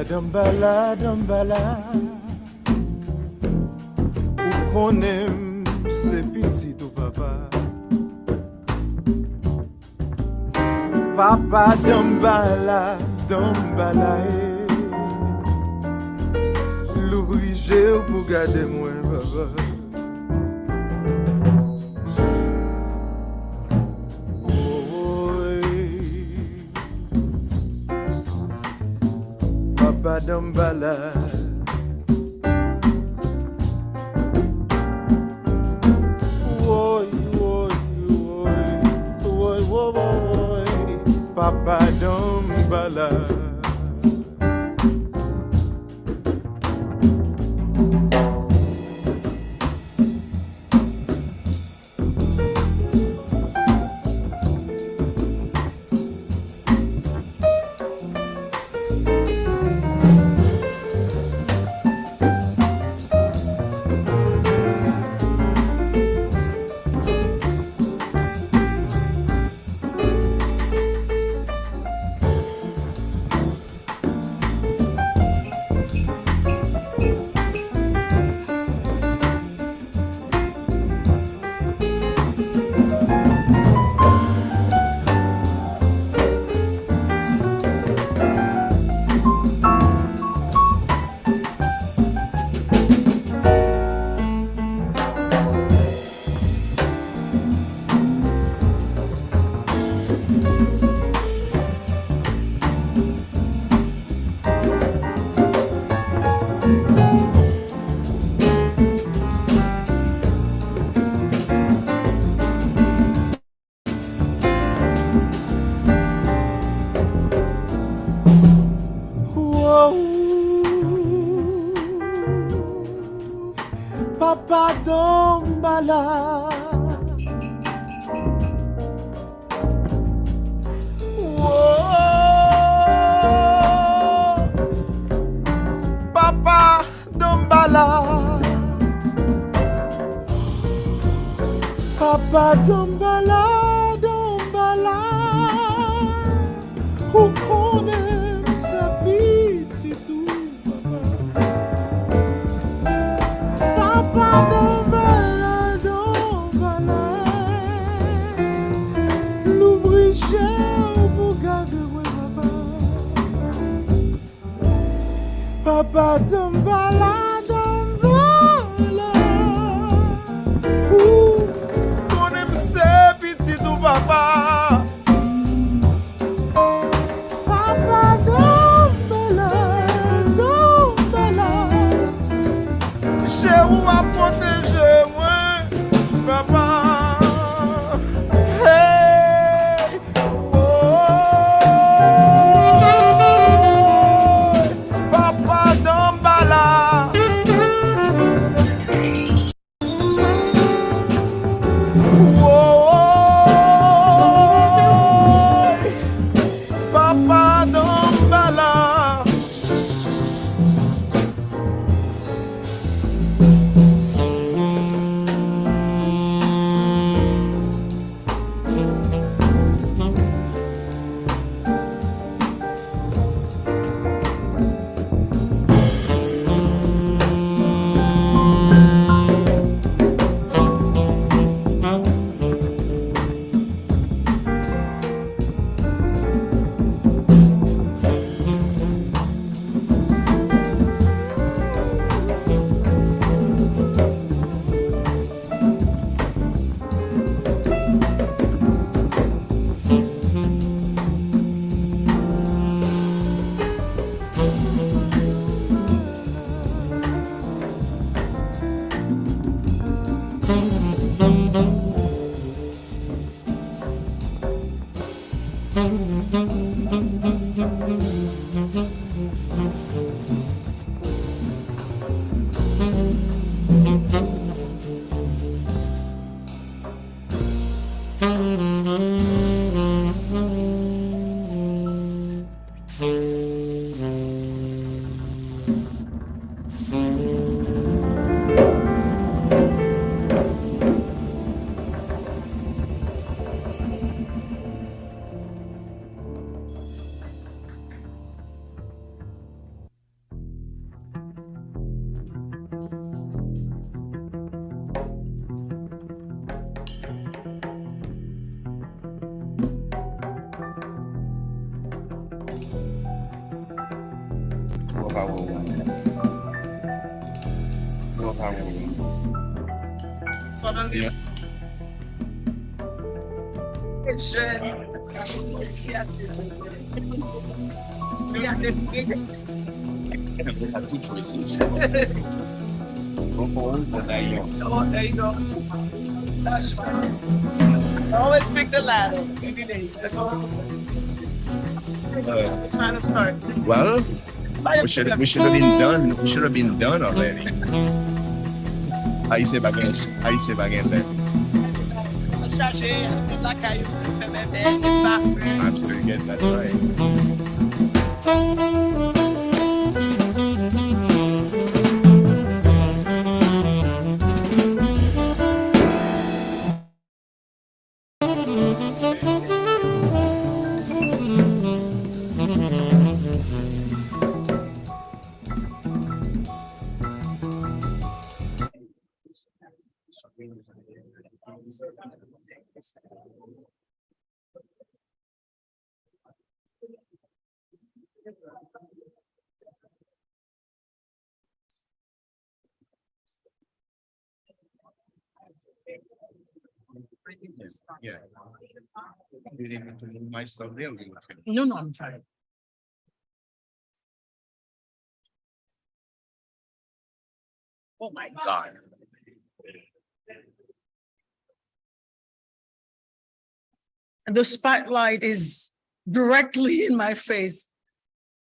Dambala, dambala, ou konem se petit ou papa. Papa dambala, dambala, l'ouvriger pour garder moi papa. Dambala, woy, woy, woy, woy, woy, woy, Papa Dambala. Dambala, Papa Dambala, Dambala, ou konem sa piti tou, Papa Dambala, Dambala, l'ouvri j'ai pour garder papa. Papa Dambala, Dambala, ou konem sa piti tou papa. Papa Dambala, Dambala, j'ai où à protéger moi, papa. Hey, oh, Papa Dambala, oh, Papa Dambala. Yeah. We have two choices. Go forward or die young. Oh, there you go. That's fine. Always pick the ladder. Any day. Trying to start. Well, we should have been done. We should have been done already. Aí você vai ganhar. Aí você vai ganhar. I'm still getting that right. Yeah. You didn't even do my stuff really. No, no, I'm fine. Oh my God. And the spotlight is directly in my face.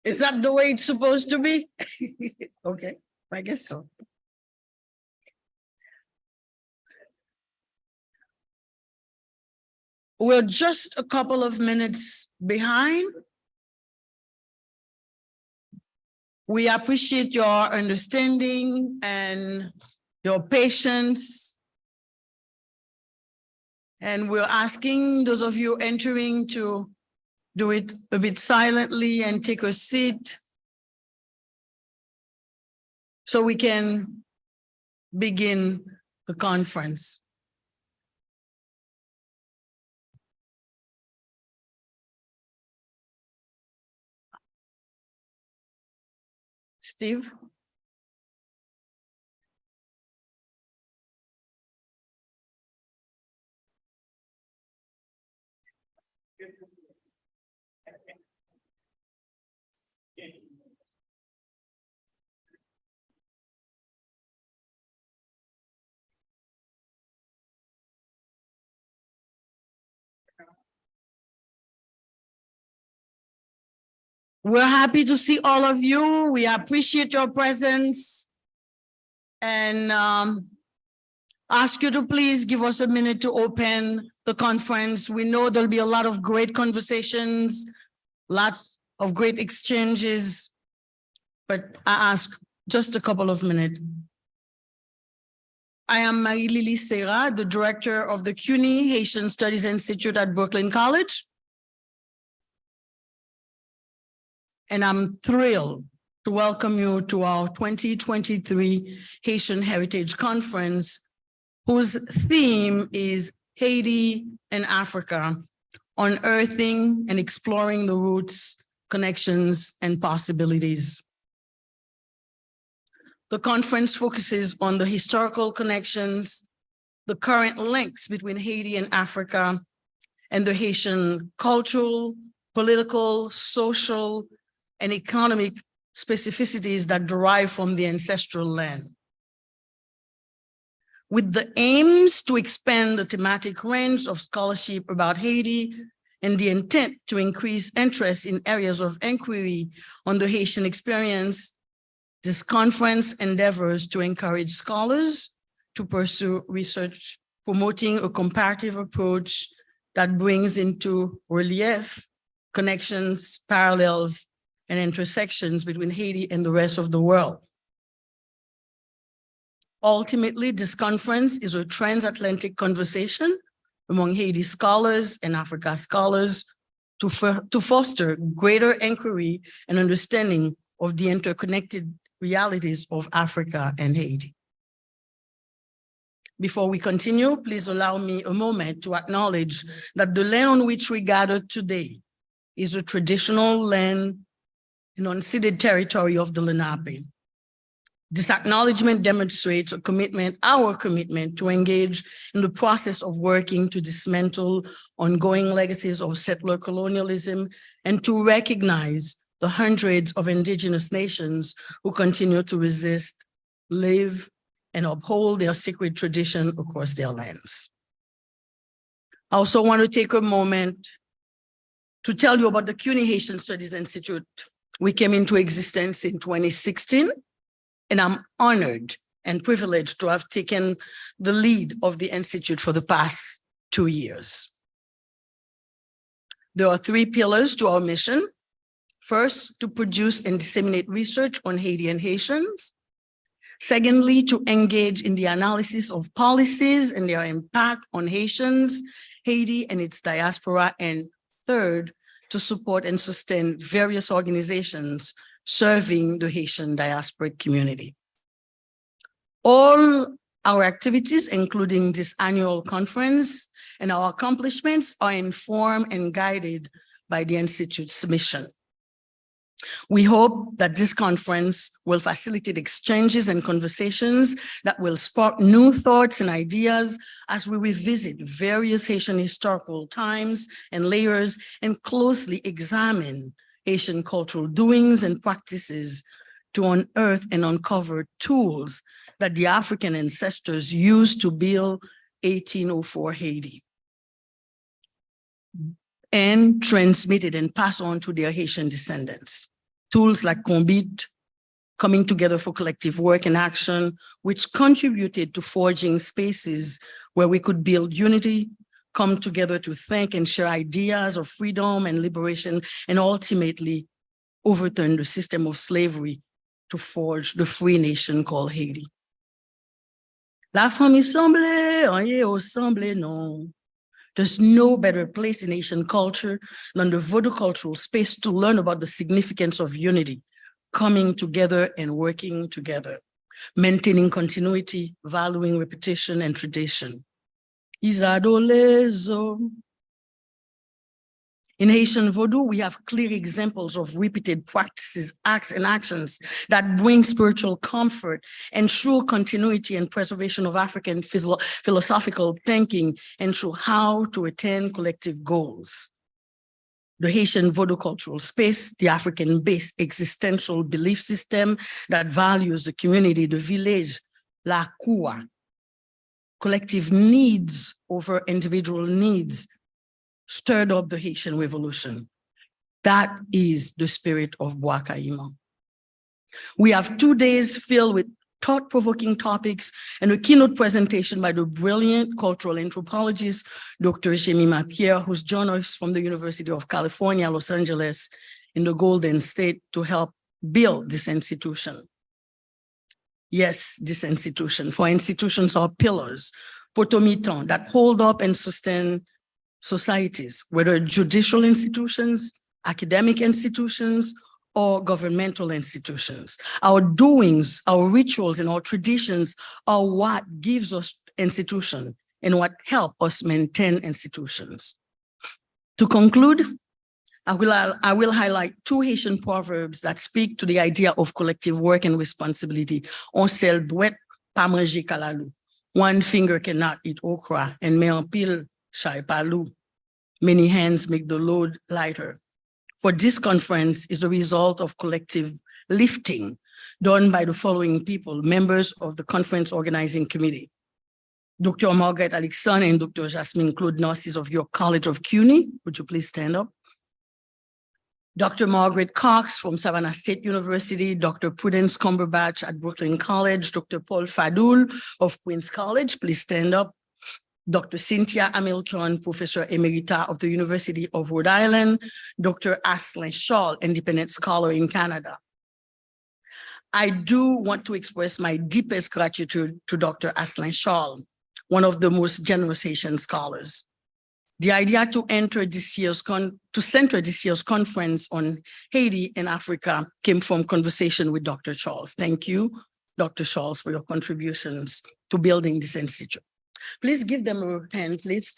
Is that the way it's supposed to be? Okay, I guess so. We're just a couple of minutes behind. We appreciate your understanding and your patience. And we're asking those of you entering to do it a bit silently and take a seat so we can begin the conference. Steve? We're happy to see all of you. We appreciate your presence and ask you to please give us a minute to open the conference. We know there'll be a lot of great conversations, lots of great exchanges, but I ask just a couple of minutes. I am Marie-Lily Serra, the director of the CUNY Haitian Studies Institute at Brooklyn College. And I'm thrilled to welcome you to our 2023 Haitian Heritage Conference, whose theme is Haiti and Africa, unearthing and exploring the roots, connections, and possibilities. The conference focuses on the historical connections, the current links between Haiti and Africa, and the Haitian cultural, political, social, and economic specificities that derive from the ancestral land. With the aims to expand the thematic range of scholarship about Haiti and the intent to increase interest in areas of inquiry on the Haitian experience, this conference endeavors to encourage scholars to pursue research, promoting a comparative approach that brings into relief connections, parallels, and intersections between Haiti and the rest of the world. Ultimately, this conference is a transatlantic conversation among Haiti scholars and Africa scholars to foster greater inquiry and understanding of the interconnected realities of Africa and Haiti. Before we continue, please allow me a moment to acknowledge that the land on which we gathered today is the traditional land and unceded territory of the Lenape. This acknowledgement demonstrates a commitment, our commitment to engage in the process of working to dismantle ongoing legacies of settler colonialism and to recognize the hundreds of indigenous nations who continue to resist, live, and uphold their sacred tradition across their lands. I also want to take a moment to tell you about the CUNY Haitian Studies Institute. We came into existence in 2016, and I'm honored and privileged to have taken the lead of the Institute for the past 2 years. There are 3 pillars to our mission. First, to produce and disseminate research on Haiti and Haitians. Secondly, to engage in the analysis of policies and their impact on Haitians, Haiti and its diaspora. And third, to support and sustain various organizations serving the Haitian diasporic community. All our activities, including this annual conference and our accomplishments, are informed and guided by the Institute's mission. We hope that this conference will facilitate exchanges and conversations that will spark new thoughts and ideas as we revisit various Haitian historical times and layers and closely examine Haitian cultural doings and practices to unearth and uncover tools that the African ancestors used to build 1804 Haiti and transmitted and passed on to their Haitian descendants. Tools like Combit, coming together for collective work and action, which contributed to forging spaces where we could build unity, come together to think and share ideas of freedom and liberation, and ultimately overturn the system of slavery to forge the free nation called Haiti. La famille semblait, rien au semblait, non. There's no better place in Haitian culture than the Vodou cultural space to learn about the significance of unity, coming together and working together, maintaining continuity, valuing repetition and tradition. Isadolezo. In Haitian Vodou, we have clear examples of repeated practices, acts, and actions that bring spiritual comfort, ensure continuity and preservation of African philosophical thinking, and show how to attain collective goals. The Haitian Vodou cultural space, the African-based existential belief system that values the community, the village, la cour, collective needs over individual needs, stirred up the Haitian Revolution. That is the spirit of Boakaima. We have 2 days filled with thought-provoking topics and a keynote presentation by the brilliant cultural anthropologist, Dr. Jemima Pierre, who's joined us from the University of California, Los Angeles, in the Golden State to help build this institution. Yes, this institution, for institutions are pillars, potomitons that hold up and sustain societies, whether judicial institutions, academic institutions, or governmental institutions. Our doings, our rituals, and our traditions are what gives us institution and what help us maintain institutions. To conclude, I will highlight 2 Haitian proverbs that speak to the idea of collective work and responsibility. On sel doit pas manger kalalou. One finger cannot eat okra, and me en pile chay palou. Many hands make the load lighter. For this conference is the result of collective lifting done by the following people, members of the conference organizing committee. Dr. Margaret Alexson and Dr. Jasmine Claude Narcisse of your College of CUNY, would you please stand up? Dr. Margaret Cox from Savannah State University, Dr. Prudence Cumberbatch at Brooklyn College, Dr. Paul Fadoul of Queens College, please stand up. Dr. Cynthia Hamilton, Professor Emerita of the University of Rhode Island, Dr. Asselin Shaw, independent scholar in Canada. I do want to express my deepest gratitude to Dr. Asselin Shaw, one of the most generous Haitian scholars. The idea to center this year's conference on Haiti and Africa came from conversation with Dr. Charles. Thank you, Dr. Charles, for your contributions to building this institute. Please give them a hand, please.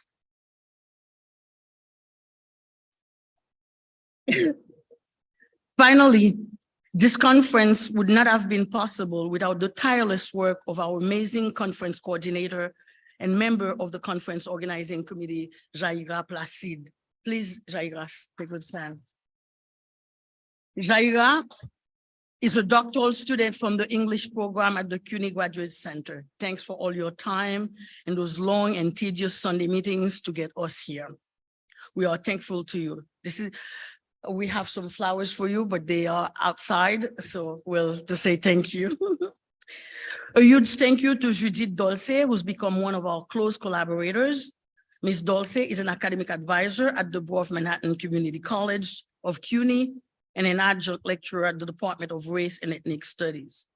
Finally, this conference would not have been possible without the tireless work of our amazing conference coordinator and member of the conference organizing committee, Jaira Placide. Please, Jaira, take a stand. Jaira is a doctoral student from the English program at the CUNY Graduate Center. Thanks for all your time and those long and tedious Sunday meetings to get us here. We are thankful to you. We have some flowers for you, but they are outside, so we'll just say thank you. A huge thank you to Judith Dolce, who's become one of our close collaborators. Ms. Dolce is an academic advisor at the Board of Manhattan Community College of CUNY and an adjunct lecturer at the Department of Race and Ethnic Studies.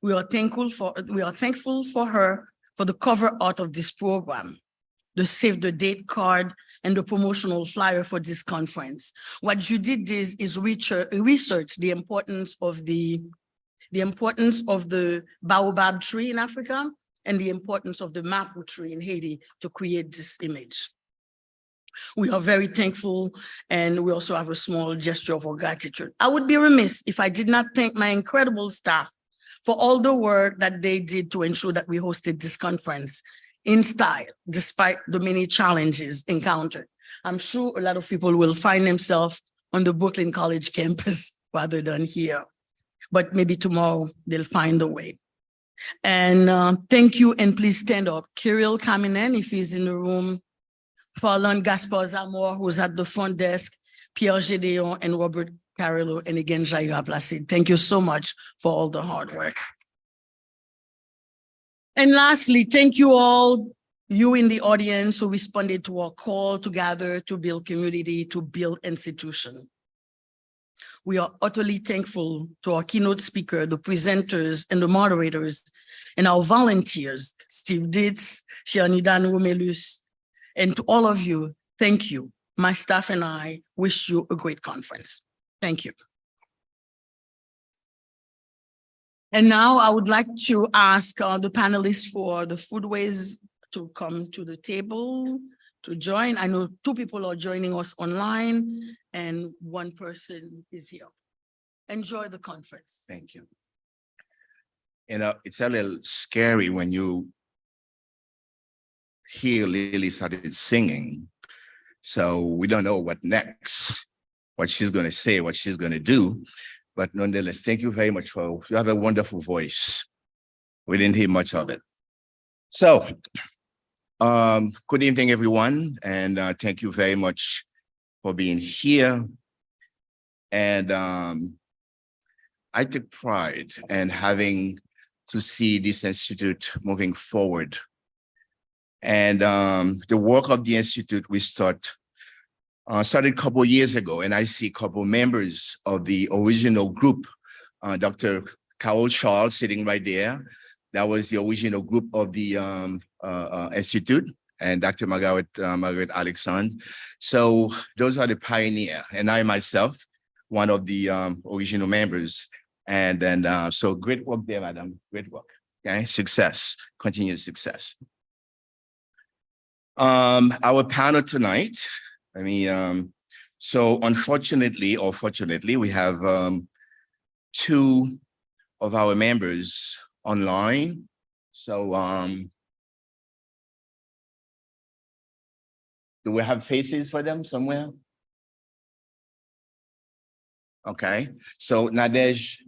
We are thankful for her for the cover art of this program, the save the date card, and the promotional flyer for this conference. What Judith did is research the importance of the baobab tree in Africa and the importance of the maple tree in Haiti to create this image. We are very thankful, and we also have a small gesture of our gratitude. I would be remiss if I did not thank my incredible staff for all the work that they did to ensure that we hosted this conference in style, despite the many challenges encountered. I'm sure a lot of people will find themselves on the Brooklyn College campus rather than here, but maybe tomorrow they'll find a way. And thank you, and please stand up. Kirill Kaminen, if he's in the room, Fallon Gaspar Zamor, who's at the front desk, Pierre Gedeon, and Robert Carrillo, and again, Jaira Placide. Thank you so much for all the hard work. And lastly, thank you all, you in the audience who responded to our call to gather, to build community, to build institution. We are utterly thankful to our keynote speaker, the presenters and the moderators, and our volunteers, Steve Ditz, Shianidan Romelus, and to all of you, thank you. My staff and I wish you a great conference. Thank you. And now I would like to ask the panelists for the foodways to come to the table to join. I know 2 people are joining us online and 1 person is here. Enjoy the conference. Thank you. You know, it's a little scary when you hear Lily started singing. So we don't know what next, what she's going to say, what she's going to do. But nonetheless, thank you very much you have a wonderful voice. We didn't hear much of it. So, good evening, everyone. And thank you very much for being here. And I take pride in having to see this institute moving forward. And the work of the institute we started a couple of years ago, and I see a couple of members of the original group, Dr. Carol Charles sitting right there. That was the original group of the institute, and Dr. Margaret Alexandre. So those are the pioneer, and I myself, one of the original members. And then, so great work there, madam, great work. Okay, success, continued success. Our panel tonight, so unfortunately or fortunately, we have 2 of our members online. So do we have faces for them somewhere? Okay, so Nadej,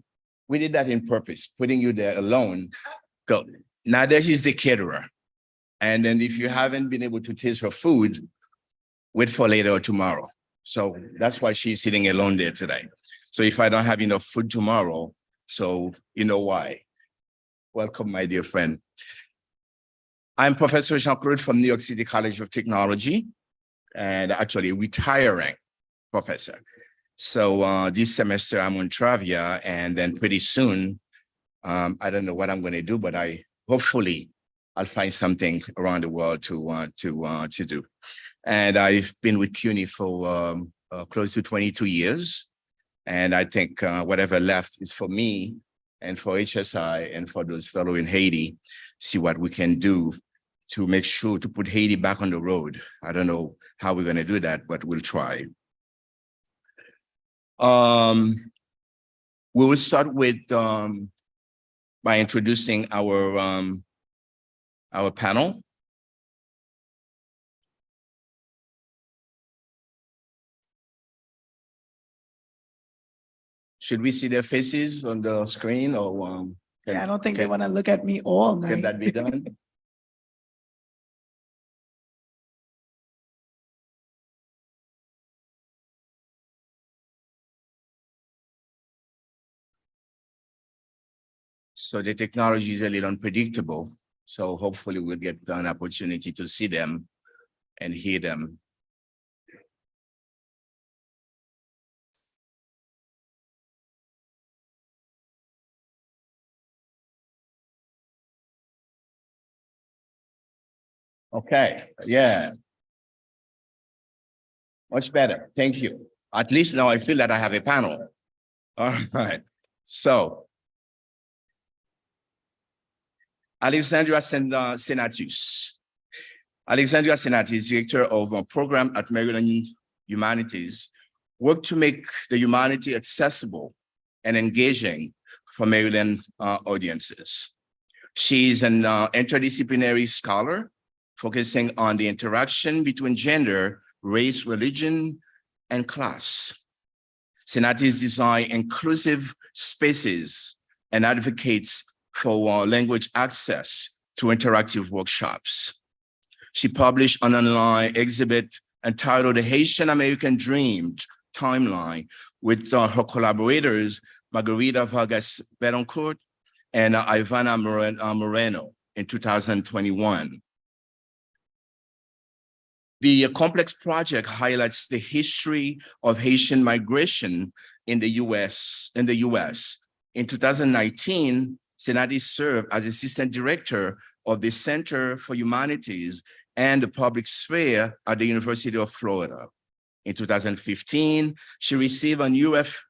we did that in purpose, putting you there alone. Go. Nadej is the caterer. And then if you haven't been able to taste her food, wait for later or tomorrow. So that's why she's sitting alone there today. So if I don't have enough food tomorrow, so you know why. Welcome, my dear friend. I'm Professor Jean-Claude from New York City College of Technology, and actually retiring professor. So this semester I'm on Travia, and then pretty soon, I don't know what I'm going to do, but hopefully I'll find something around the world to do. And I've been with CUNY for close to 22 years. And I think whatever left is for me and for HSI and for those fellow in Haiti, see what we can do to make sure to put Haiti back on the road. I don't know how we're going to do that, but we'll try. We will start with by introducing our panel. Should we see their faces on the screen, or yeah, I don't think they want to look at me all night. Can that be done? So the technology is a little unpredictable. So hopefully we'll get an opportunity to see them and hear them. Okay, yeah. Much better, thank you. At least now I feel that I have a panel. All right, so. Alexandria Senatus. Alexandria Senatus, director of a program at Maryland Humanities, worked to make the humanity accessible and engaging for Maryland audiences. She is an interdisciplinary scholar focusing on the interaction between gender, race, religion, and class. Senatus designs inclusive spaces and advocates for language access to interactive workshops. She published an online exhibit entitled The Haitian American Dream Timeline with her collaborators, Margarita Vargas Betancourt and Ivana Moreno in 2021. The complex project highlights the history of Haitian migration in the US. In 2019, Senati served as Assistant Director of the Center for Humanities and the Public Sphere at the University of Florida. In 2015, she received an UF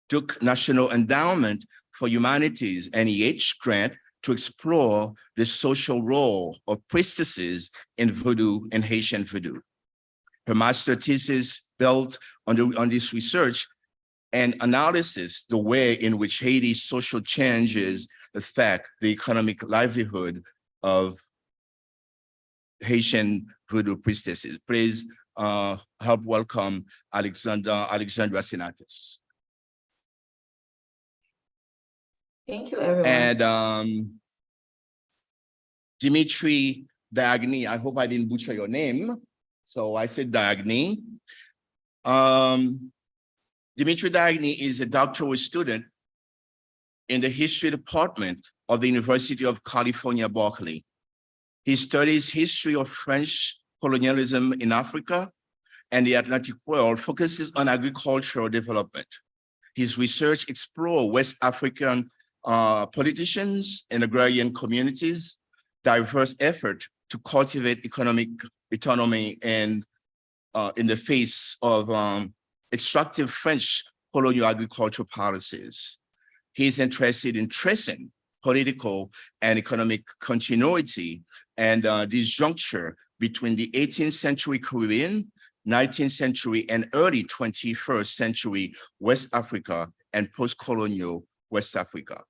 Duke National Endowment for Humanities NEH grant to explore the social role of priestesses in voodoo and Haitian voodoo. Her master thesis built on this research and analysis the way in which Haiti's social changes affect the economic livelihood of Haitian voodoo priestesses. Please help welcome Alexandra Sinatus. Thank you, everyone. And Dimitri Diagni, I hope I didn't butcher your name. So I said Diagni. Dimitri Diagni is a doctoral student in the history department of the University of California, Berkeley. He studies history of French colonialism in Africa and the Atlantic world, focuses on agricultural development. His research explores West African politicians and agrarian communities, diverse effort to cultivate economic autonomy and in the face of extractive French colonial agricultural policies. He is interested in tracing political and economic continuity and disjuncture between the 18th century Caribbean, 19th century and early 21st century West Africa and post-colonial West Africa.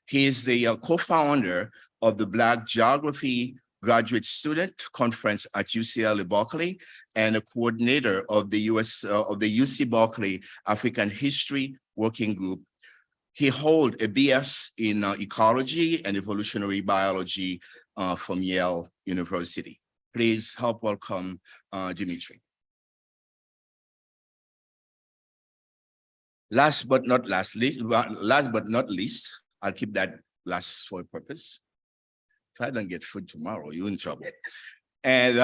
He is the co-founder of the Black Geography Graduate Student Conference at UCLA Berkeley and a coordinator of the UC Berkeley African History Working Group. He holds a BS in ecology and evolutionary biology from Yale University. Please help welcome Dimitri. Last but not least, I'll keep that last for a purpose. If I don't get food tomorrow, you're in trouble. And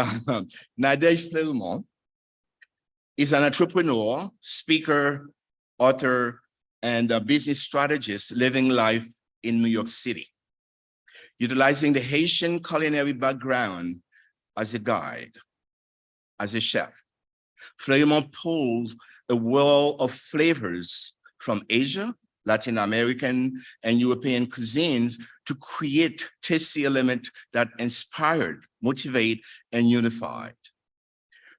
Nadège Fleurimont is an entrepreneur, speaker, author, and a business strategist living life in New York City, utilizing the Haitian culinary background as a guide, as a chef. Fleurimont pulls a world of flavors from Asia, Latin American, and European cuisines to create tasty elements that inspired, motivate, and unified.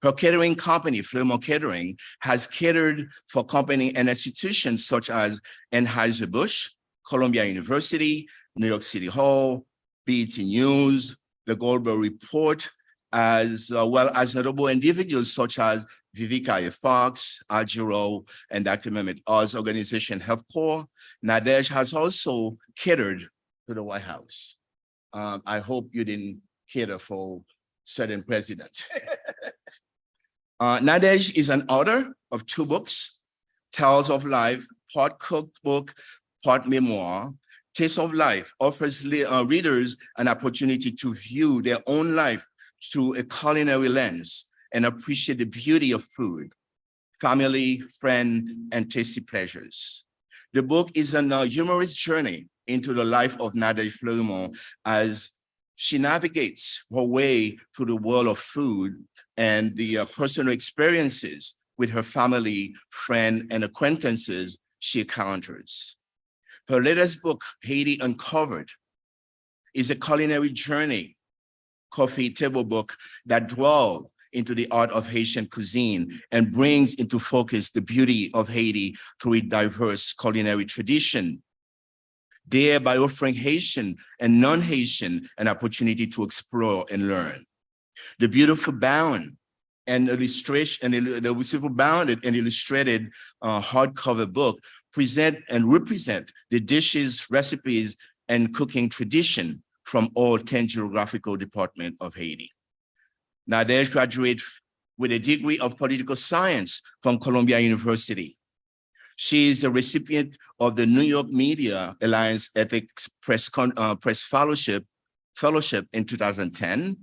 Her catering company, Fleurimont Catering, has catered for companies and institutions such as Anheuser-Busch, Columbia University, New York City Hall, BET News, the Goldberg Report, as well as notable individuals such as Vivica A. Fox, Algero, and Dr. Mehmet Oz organization Health Corps. Nadège has also catered to the White House. I hope you didn't cater for certain president. Nadège is an author of 2 books, Tales of Life, part cookbook, part memoir. Taste of Life offers readers an opportunity to view their own life through a culinary lens and appreciate the beauty of food, family, friend, and tasty pleasures. The book is a humorous journey into the life of Nadège Fleurimont as she navigates her way through the world of food and the personal experiences with her family, friend, and acquaintances she encounters. Her latest book, Haiti Uncovered, is a culinary journey, coffee table book that dwells into the art of Haitian cuisine and brings into focus the beauty of Haiti through its diverse culinary tradition, thereby offering Haitian and non-Haitian an opportunity to explore and learn. The beautiful bound and illustration and the beautiful bounded and illustrated hardcover book present and represent the dishes, recipes, and cooking tradition from all 10 geographical departments of Haiti. Nadège graduated with a degree of political science from Columbia University. She is a recipient of the New York Media Alliance Ethics Press Fellowship in 2010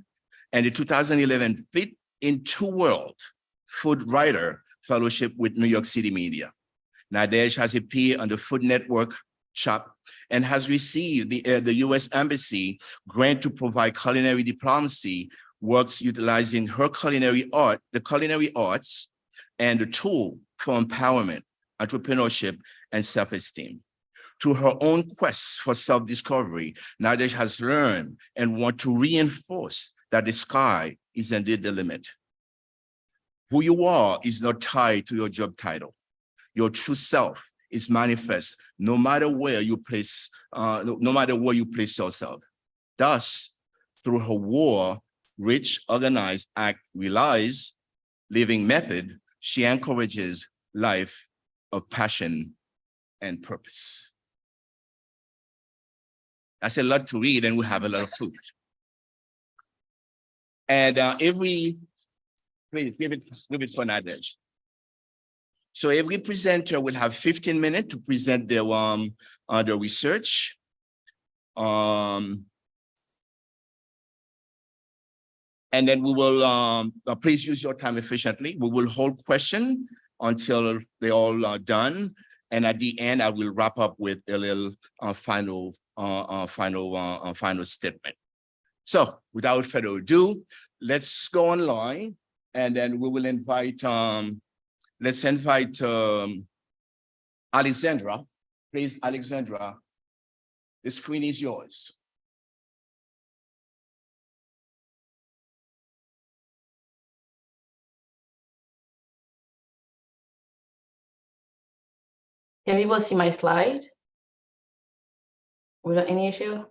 and the 2011 Fit into World Food Writer Fellowship with New York City Media. Nadej has a PhD on the Food Network shop and has received the U.S. Embassy grant to provide culinary diplomacy, works utilizing her culinary art, the culinary arts, and the tool for empowerment, entrepreneurship, and self-esteem. Through her own quest for self-discovery, Nadej has learned and want to reinforce that the sky is indeed the limit. Who you are is not tied to your job title. Your true self is manifest no matter where you place, yourself. Thus, through her war, rich, organized, act, realize, living method, she encourages life of passion and purpose. That's a lot to read, and we have a lot of food. And please give it for Nadej. So every presenter will have 15 minutes to present their research. And then we will, please use your time efficiently. We will hold question until they all are done. And at the end, I will wrap up with a little final statement. So without further ado, let's go online, and then we will invite, let's invite Alexandra. Please, Alexandra, the screen is yours. Can people see my slide? Without any issue?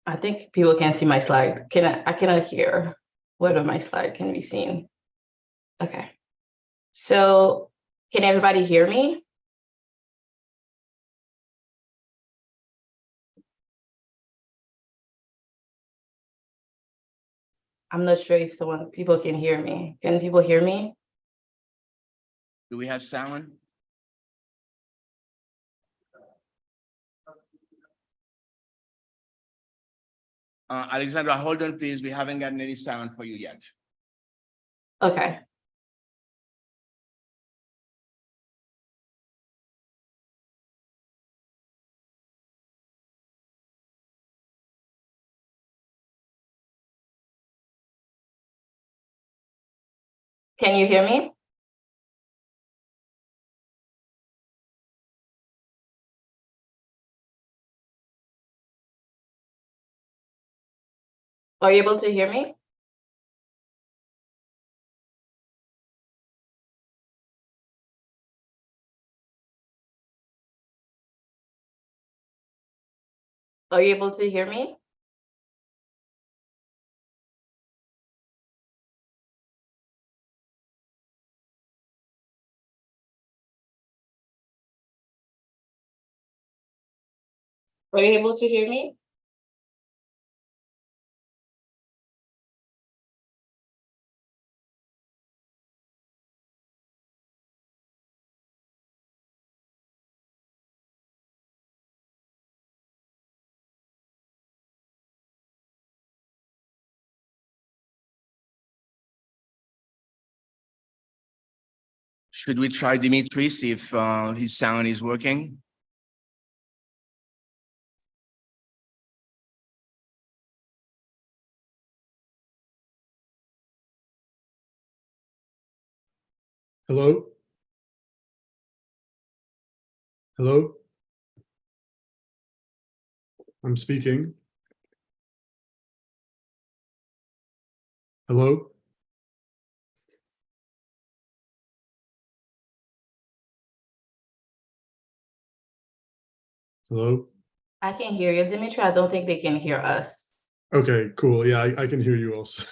I think people can see my slide. I cannot hear whether my slide can be seen. Okay. So can everybody hear me? I'm not sure if people can hear me. Can people hear me? Do we have sound? Alexandra, hold on, please. We haven't gotten any sound for you yet. Okay. Can you hear me? Are you able to hear me? Are you able to hear me? Are you able to hear me? Should we try Dimitri, see if his sound is working? Hello? Hello? I'm speaking. Hello? Hello? I can hear you, Dimitri. I don't think they can hear us. Okay, cool. Yeah, I can hear you also.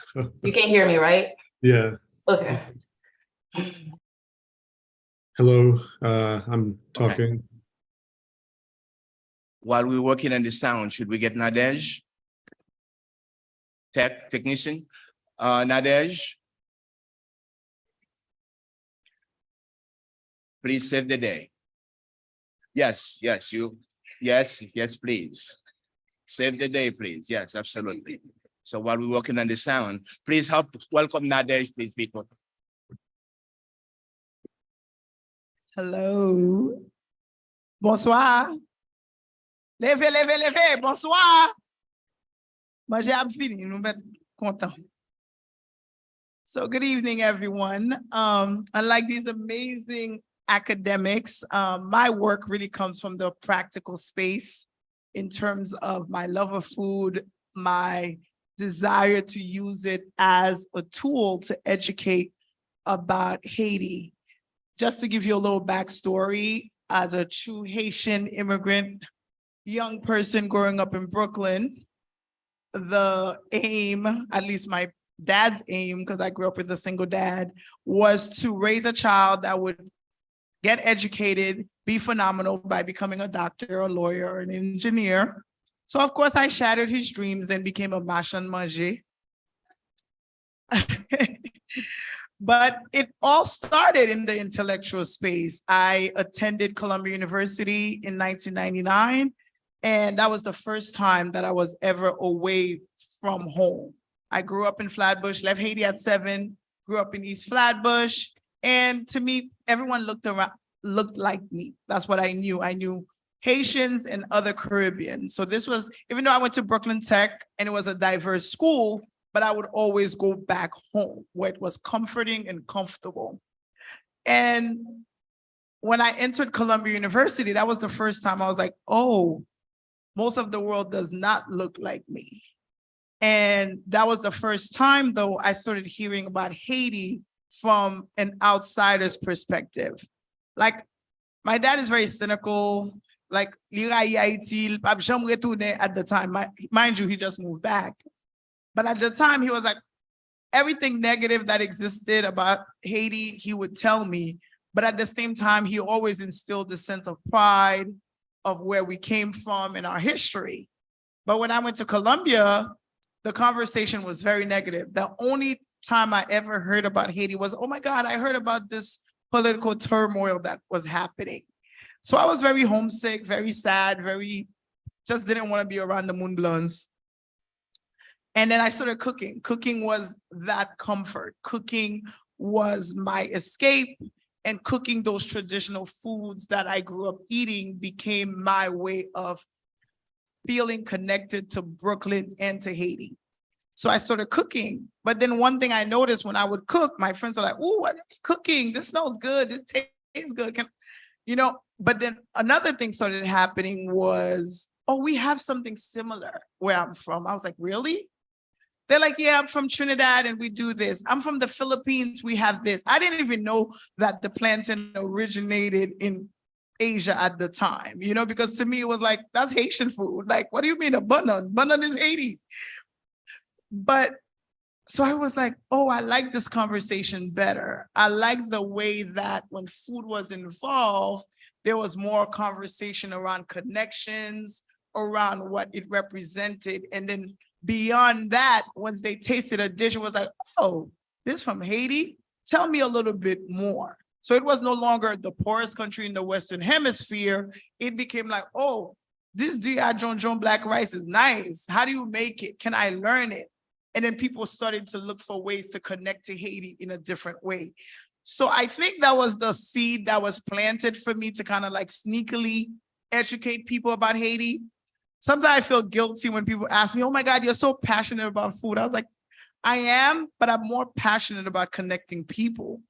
You can hear me, right? Yeah. Okay. Hello, I'm talking. While we're working on the sound, should we get Nadej? Technician? Nadej? Please save the day. Yes, yes, please. Save the day, please. Yes, absolutely. So while we're working on the sound, please help welcome Nadej, please, people. Hello. Bonsoir. Levez, levez, levez. Bonsoir. Moi, j'ai fini. Nous sommes contents. So good evening, everyone. Unlike these amazing academics, my work really comes from the practical space in terms of my love of food, my desire to use it as a tool to educate about Haiti. Just to give you a little backstory, as a true Haitian immigrant, young person growing up in Brooklyn, the aim, at least my dad's aim, because I grew up with a single dad, was to raise a child that would get educated, be phenomenal by becoming a doctor, a lawyer, or an engineer. So of course I shattered his dreams and became a machin manger. But it all started in the intellectual space. I attended Columbia University in 1999, and that was the first time that I was ever away from home. I grew up in Flatbush, left Haiti at 7, grew up in East Flatbush, and to me, everyone looked like me. That's what I knew. I knew Haitians and other Caribbeans. So this was, even though I went to Brooklyn Tech and it was a diverse school, but I would always go back home where it was comforting and comfortable. And when I entered Columbia University, that was the first time I was like, oh, most of the world does not look like me. And that was the first time, though, I started hearing about Haiti from an outsider's perspective. Like, my dad is very cynical, like, at the time, mind you, he just moved back. But at the time, he was like, everything negative that existed about Haiti, he would tell me. But at the same time, he always instilled a sense of pride of where we came from in our history. But when I went to Columbia, the conversation was very negative. The only time I ever heard about Haiti was, oh my God, I heard about this political turmoil that was happening. So I was very homesick, very sad, just didn't want to be around the Moon Blondes. And then I started cooking. Cooking was that comfort. Cooking was my escape, and cooking those traditional foods that I grew up eating became my way of feeling connected to Brooklyn and to Haiti. So I started cooking. But then one thing I noticed when I would cook, my friends were like, "Ooh, what are you cooking? This smells good. This tastes good." But then another thing started happening was, oh, we have something similar where I'm from. I was like, really? They're like, yeah, I'm from Trinidad and we do this. I'm from the Philippines, we have this. I didn't even know that the plantain originated in Asia at the time, because to me it was like, that's Haitian food. Like, what do you mean a banan? Banan is Haiti. But so I was like, oh, I like this conversation better. I like the way that when food was involved, there was more conversation around connections, around what it represented. And then beyond that, once they tasted a dish, it was like, oh, this from Haiti? Tell me a little bit more. So it was no longer the poorest country in the Western Hemisphere. It became like, oh, this John black rice is nice. How do you make it? Can I learn it? And then people started to look for ways to connect to Haiti in a different way. So I think that was the seed that was planted for me to kind of like sneakily educate people about Haiti. Sometimes I feel guilty when people ask me, oh my God, you're so passionate about food. I was like, I am, but I'm more passionate about connecting people.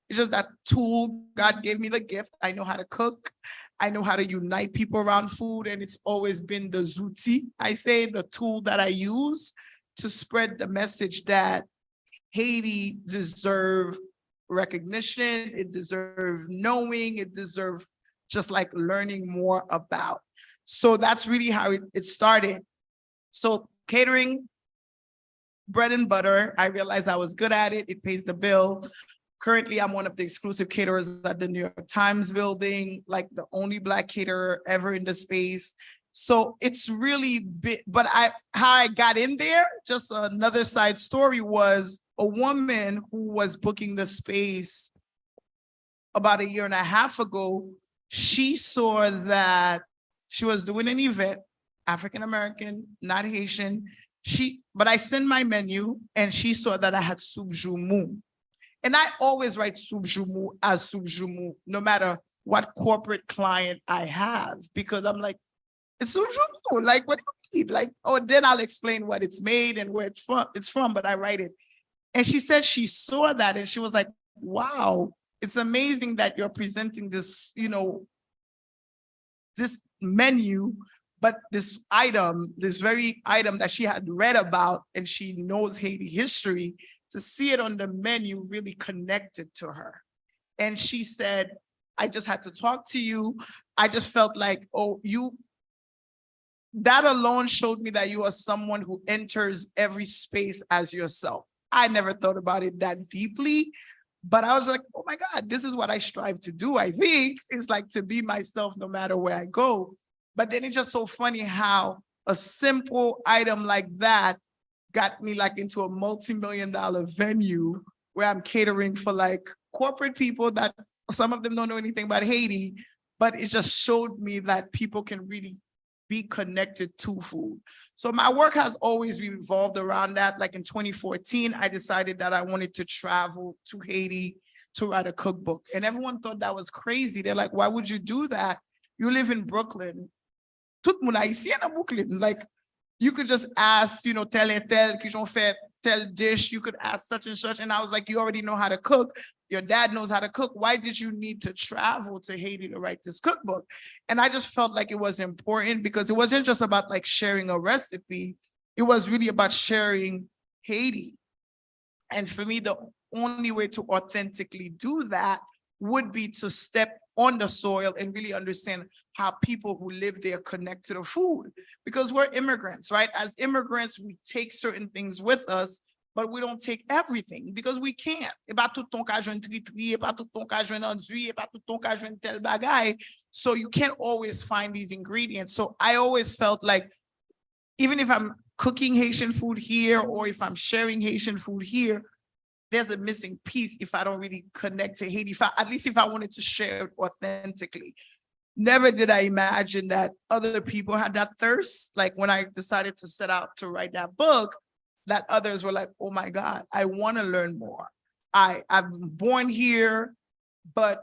It's just that tool, God gave me the gift. I know how to cook. I know how to unite people around food. And it's always been the zouti, I say, the tool that I use to spread the message that Haiti deserves recognition. It deserves knowing. It deserves just like learning more about. So that's really how it started. So catering, bread and butter, I realized I was good at it. It pays the bill. Currently, I'm one of the exclusive caterers at the New York Times building, like the only Black caterer ever in the space. So it's really big, but how I got in there, just another side story, was a woman who was booking the space about 1.5 years ago. She saw that she was doing an event, African-American, not Haitian, but I sent my menu and she saw that I had soup jumu. And I always write soup jumu as soup jumu, no matter what corporate client I have, because I'm like, it's soup jumu. Like, what do you mean? Like, oh, then I'll explain what it's made and where it's from, but I write it. And she said she saw that and she was like, wow, it's amazing that you're presenting this, you know, this menu, but this item, this very item that she had read about and she knows Haiti history, to see it on the menu really connected to her. And she said, I just had to talk to you. I just felt like, oh, that alone showed me that you are someone who enters every space as yourself. I never thought about it that deeply, but I was like, oh my God, this is what I strive to do. I think it's like to be myself no matter where I go. But then it's just so funny how a simple item like that got me like into a multi-million-dollar venue where I'm catering for like corporate people that some of them don't know anything about Haiti, but it just showed me that people can really be connected to food. So my work has always revolved around that. Like in 2014, I decided that I wanted to travel to Haiti to write a cookbook. And everyone thought that was crazy. They're like, why would you do that? You live in Brooklyn. Tout moun haïtien dans Brooklyn. Like, you could just ask, you know, tel et tel, qui j'ont fait tel dish. You could ask such and such. And I was like, you already know how to cook. Your dad knows how to cook. Why did you need to travel to Haiti to write this cookbook? And I just felt like it was important because it wasn't just about like sharing a recipe. It was really about sharing Haiti. And for me, the only way to authentically do that would be to step on the soil and really understand how people who live there connect to the food. Because we're immigrants, right? As immigrants, we take certain things with us, but we don't take everything because we can't. So you can't always find these ingredients. So I always felt like, even if I'm cooking Haitian food here, or if I'm sharing Haitian food here, there's a missing piece if I don't really connect to Haiti, at least if I wanted to share it authentically. Never did I imagine that other people had that thirst. Like when I decided to set out to write that book, that others were like, oh my God, I want to learn more. I'm born here, but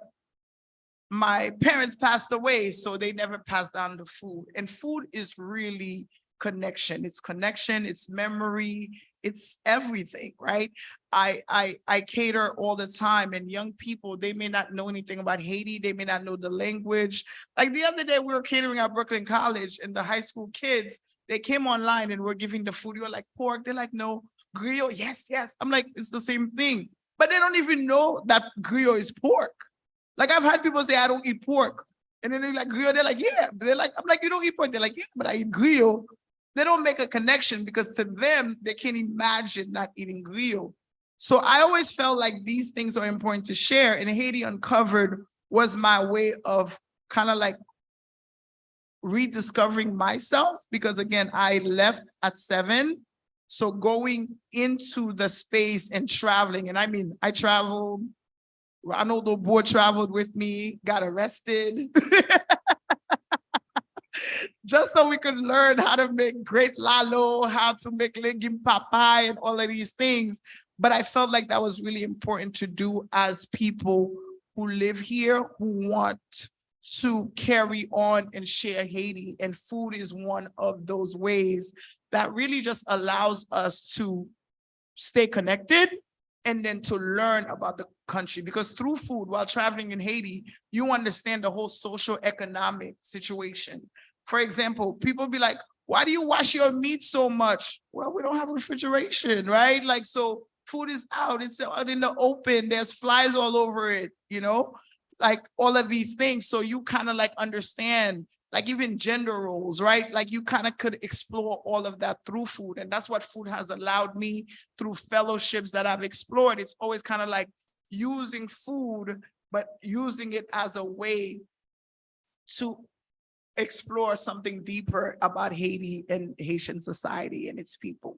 my parents passed away, so they never passed down the food. And food is really connection. It's connection, it's memory, it's everything, right? I cater all the time, and young people, they may not know anything about Haiti. They may not know the language. Like the other day, we were catering at Brooklyn College, and the high school kids, they came online and we're giving the food. You're like, pork? They're like, no. Griot? Yes, yes. I'm like, it's the same thing. But they don't even know that griot is pork. Like I've had people say, I don't eat pork. And then they're like, griot? They're like, yeah. They're like, I'm like, you don't eat pork? They're like, yeah, but I eat griot. They don't make a connection because to them, they can't imagine not eating griot. So I always felt like these things are important to share. And Haiti Uncovered was my way of kind of like rediscovering myself, because again, I left at 7. So going into the space and traveling, and I mean, I traveled, Ronald O'Boy traveled with me, got arrested. Just so we could learn how to make great lalo, how to make legume papai and all of these things. But I felt like that was really important to do as people who live here, who want to carry on and share Haiti. And food is one of those ways that really just allows us to stay connected and then to learn about the country. Because through food, while traveling in Haiti, you understand the whole social economic situation. For example, people be like, why do you wash your meat so much? Well, we don't have refrigeration, right? Like, so food is out, it's out in the open, there's flies all over it, you know, like all of these things. So you kind of like understand, like even gender roles, right? Like you kind of could explore all of that through food. And that's what food has allowed me through fellowships that I've explored. It's always kind of like using food, but using it as a way to explore something deeper about Haiti and Haitian society and its people.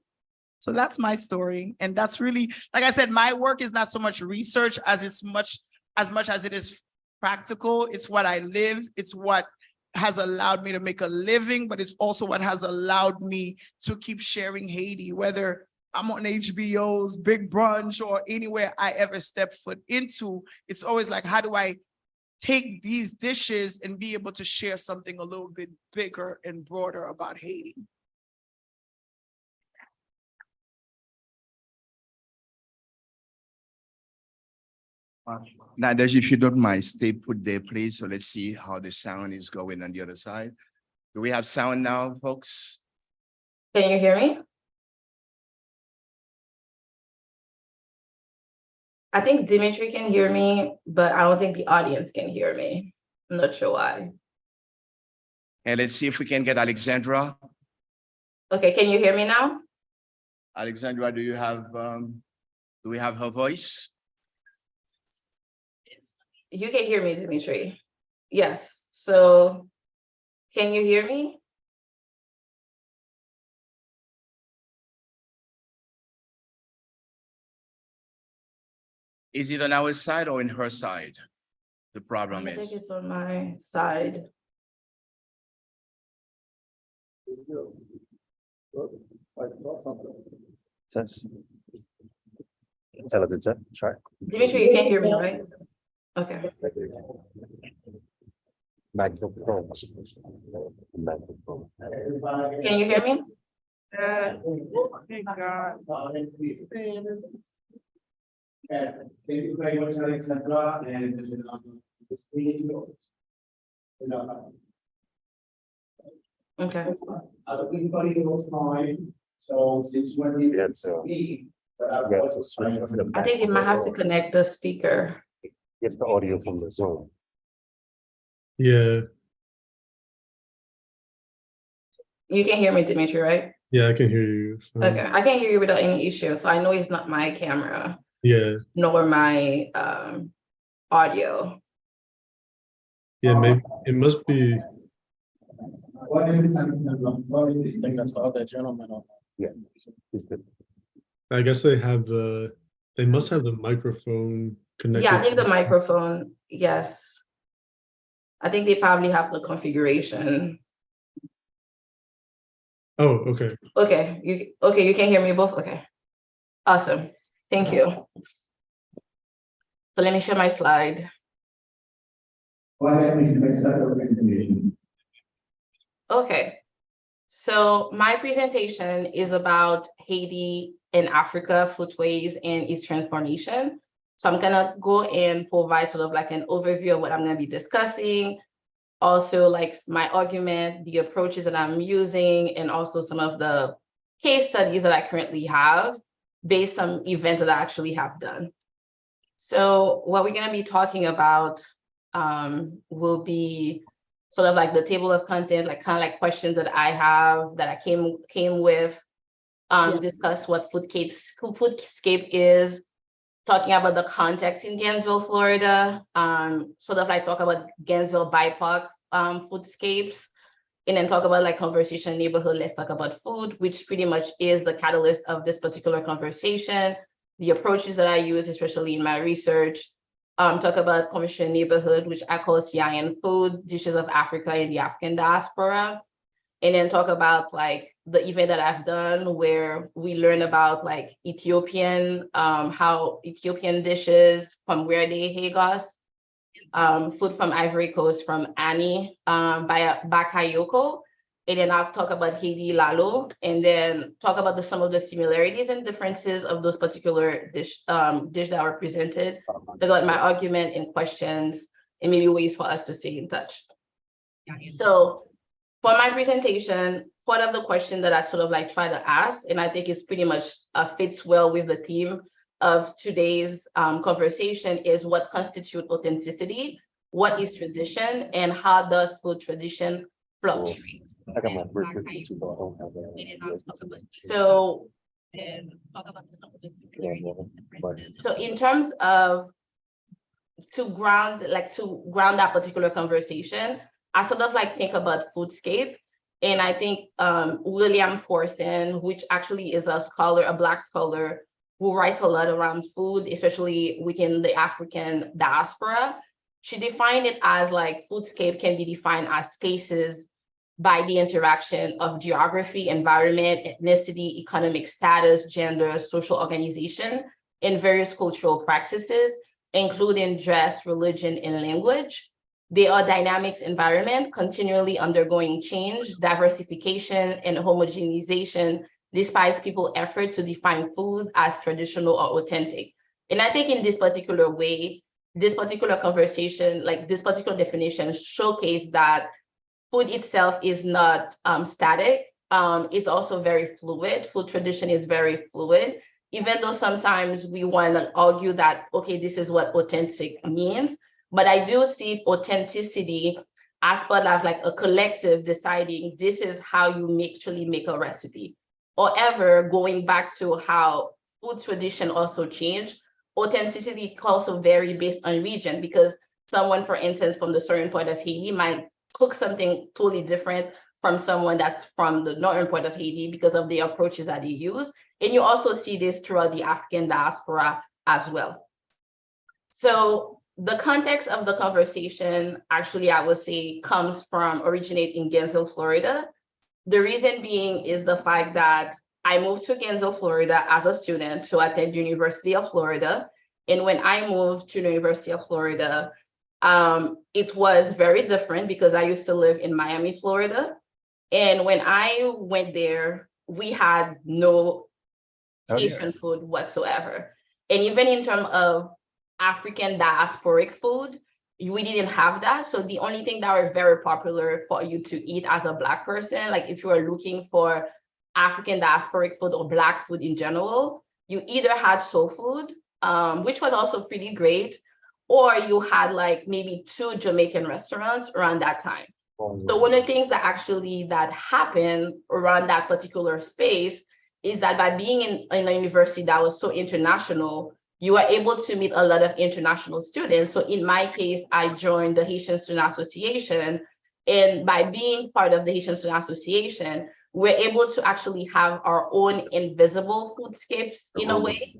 So that's my story. And that's really, like I said, my work is not so much research as much as it is practical. It's what I live. It's what has allowed me to make a living, but it's also what has allowed me to keep sharing Haiti, whether I'm on HBO's Big Brunch or anywhere I ever step foot into. It's always like, how do I take these dishes and be able to share something a little bit bigger and broader about Haiti? Nadej, if you don't mind, stay put there, please. So let's see how the sound is going on the other side. Do we have sound now, folks? Can you hear me? I think Dimitri can hear me, but I don't think the audience can hear me. I'm not sure why. And let's see if we can get Alexandra. Okay, can you hear me now? Alexandra, do we have her voice? You can hear me, Dimitri. Yes, so can you hear me? Is it on our side or in her side? The problem I think is. it's on my side. Intelligence check. Dimitri, you can hear me, right? Okay. Microphone. Can you hear me? Thank you very much, Alexandra, and Okay. everybody knows mine. So since when we Yeah, so- speak, I think you might have to connect the speaker. It's the audio from the Zoom. Yeah, You can hear me, Dimitri, right? yeah, I can hear you. Okay, I can hear you without any issue. So I know it's not my camera, Yeah, nor my audio. yeah, maybe it must be. What is it? think that's the other gentleman on. Is good. I guess they must have the microphone connected. Yeah, I think to the microphone, yes. I think they probably have the configuration. Oh, okay. Okay, you can hear me both? Okay. Awesome. Thank you. So let me share my slide. What is the setup presentation? Okay. So my presentation is about Haiti and Africa, foodways and its transformation. So I'm gonna go and provide sort of like an overview of what I'm gonna be discussing. Also like my argument, the approaches that I'm using, and also some of the case studies that I currently have based on events that I actually have done. So what we're gonna be talking about will be sort of like the table of content, like kind of like questions that I have that I came with, discuss what foodscape is, talking about the context in Gainesville, Florida, sort of like talk about Gainesville BIPOC foodscapes, and then talk about like conversation neighborhood, let's talk about food, which pretty much is the catalyst of this particular conversation, the approaches that I use, especially in my research, talk about conversation neighborhood, which I call CIN food, dishes of Africa and the African diaspora, and then talk about like the event that I've done where we learn about like Ethiopian, how Ethiopian dishes from where they Hagos, food from Ivory Coast from Annie by Bakayoko. And then I'll talk about Haiti Lalo, and then talk about some of the similarities and differences of those particular dish that were presented. Talk about my argument and questions, and maybe ways for us to stay in touch. So for my presentation, part of the question that I sort of like try to ask, and I think is pretty much fits well with the theme of today's conversation, is what constitutes authenticity, what is tradition, and how does food tradition fluctuate? I got my birth certificate, but I don't have that. So, talk about some of the similarities. So in terms of to ground that particular conversation, I sort of like think about foodscape. And I think William Forsten, which actually is a scholar, a Black scholar, who writes a lot around food, especially within the African diaspora, she defined it as like foodscape can be defined as spaces by the interaction of geography, environment, ethnicity, economic status, gender, social organization, and various cultural practices, including dress, religion, and language. They are dynamic environment, continually undergoing change, diversification, and homogenization, despite people's effort to define food as traditional or authentic. And I think in this particular way, this particular conversation, like this particular definition, showcase that food itself is not static. It's also very fluid. Food tradition is very fluid, even though sometimes we want to argue that, okay, this is what authentic means. But I do see authenticity as part of like a collective deciding this is how you actually make a recipe. However, going back to how food tradition also changed, authenticity also vary based on region, because someone, for instance, from the southern part of Haiti might cook something totally different from someone that's from the northern part of Haiti because of the approaches that they use. And you also see this throughout the African diaspora as well. So the context of the conversation, actually, I would say originate in Gainesville, Florida. The reason being is the fact that I moved to Gainesville, Florida as a student to attend University of Florida. And when I moved to the University of Florida, it was very different because I used to live in Miami, Florida. And when I went there, we had no Haitian food whatsoever. And even in terms of African diasporic food, we didn't have that. So the only thing that were very popular for you to eat as a Black person, like if you were looking for African diasporic food or Black food in general, you either had soul food, which was also pretty great, or you had like maybe 2 Jamaican restaurants around that time. So one of the things that happened around that particular space is that by being in a university that was so international, you were able to meet a lot of international students. So in my case, I joined the Haitian Student Association. And by being part of the Haitian Student Association, we're able to actually have our own invisible foodscapes in a way.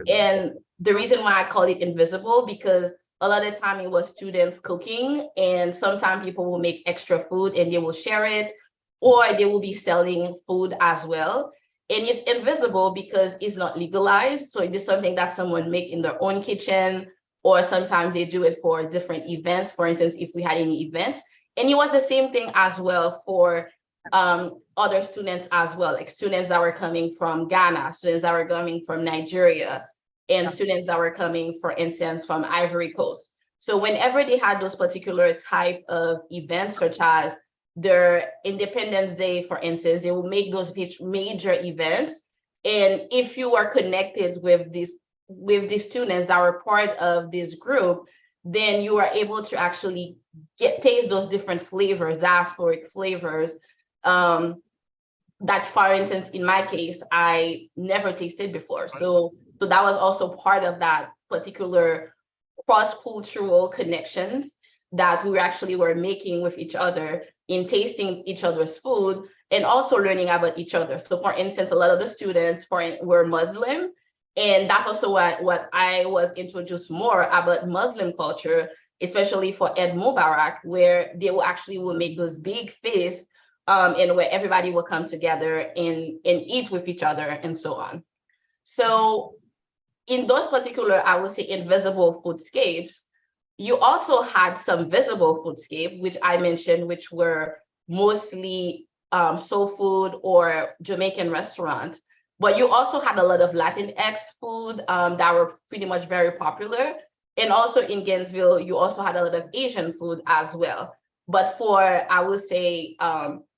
And the reason why I call it invisible, because a lot of the time it was students cooking, and sometimes people will make extra food and they will share it, or they will be selling food as well. And it's invisible because it's not legalized. So it is something that someone make in their own kitchen, or sometimes they do it for different events. For instance, if we had any events. And it was the same thing as well for other students as well, like students that were coming from Ghana, students that were coming from Nigeria, and students that were coming, for instance, from Ivory Coast. So whenever they had those particular type of events, such as their Independence Day, for instance, they will make those major events. And if you are connected with these students that were part of this group, then you are able to actually taste those different flavors, diasporic flavors, that, for instance, in my case, I never tasted before. So that was also part of that particular cross-cultural connections that we actually were making with each other in tasting each other's food and also learning about each other. So for instance, a lot of the students were Muslim, and that's also what I was introduced more about Muslim culture, especially for Eid Mubarak, where they will make those big feasts, and where everybody will come together and eat with each other and so on. So in those particular, I would say, invisible foodscapes, you also had some visible foodscape, which I mentioned, which were mostly soul food or Jamaican restaurants. But you also had a lot of Latinx food that were pretty much very popular. And also in Gainesville, you also had a lot of Asian food as well. But for, I would say,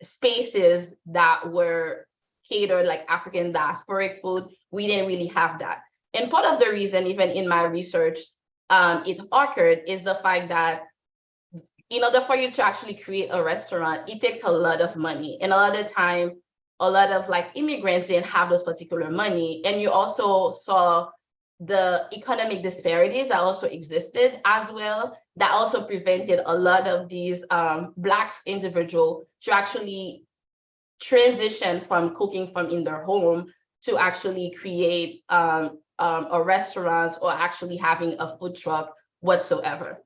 spaces that were catered like African diasporic food, we didn't really have that. And part of the reason, even in my research, it occurred is the fact that in order for you to actually create a restaurant, it takes a lot of money. And a lot of the time, a lot of like immigrants didn't have those particular money. And you also saw the economic disparities that also existed as well, that also prevented a lot of these Black individuals to actually transition from cooking from in their home to actually create a restaurant or actually having a food truck whatsoever.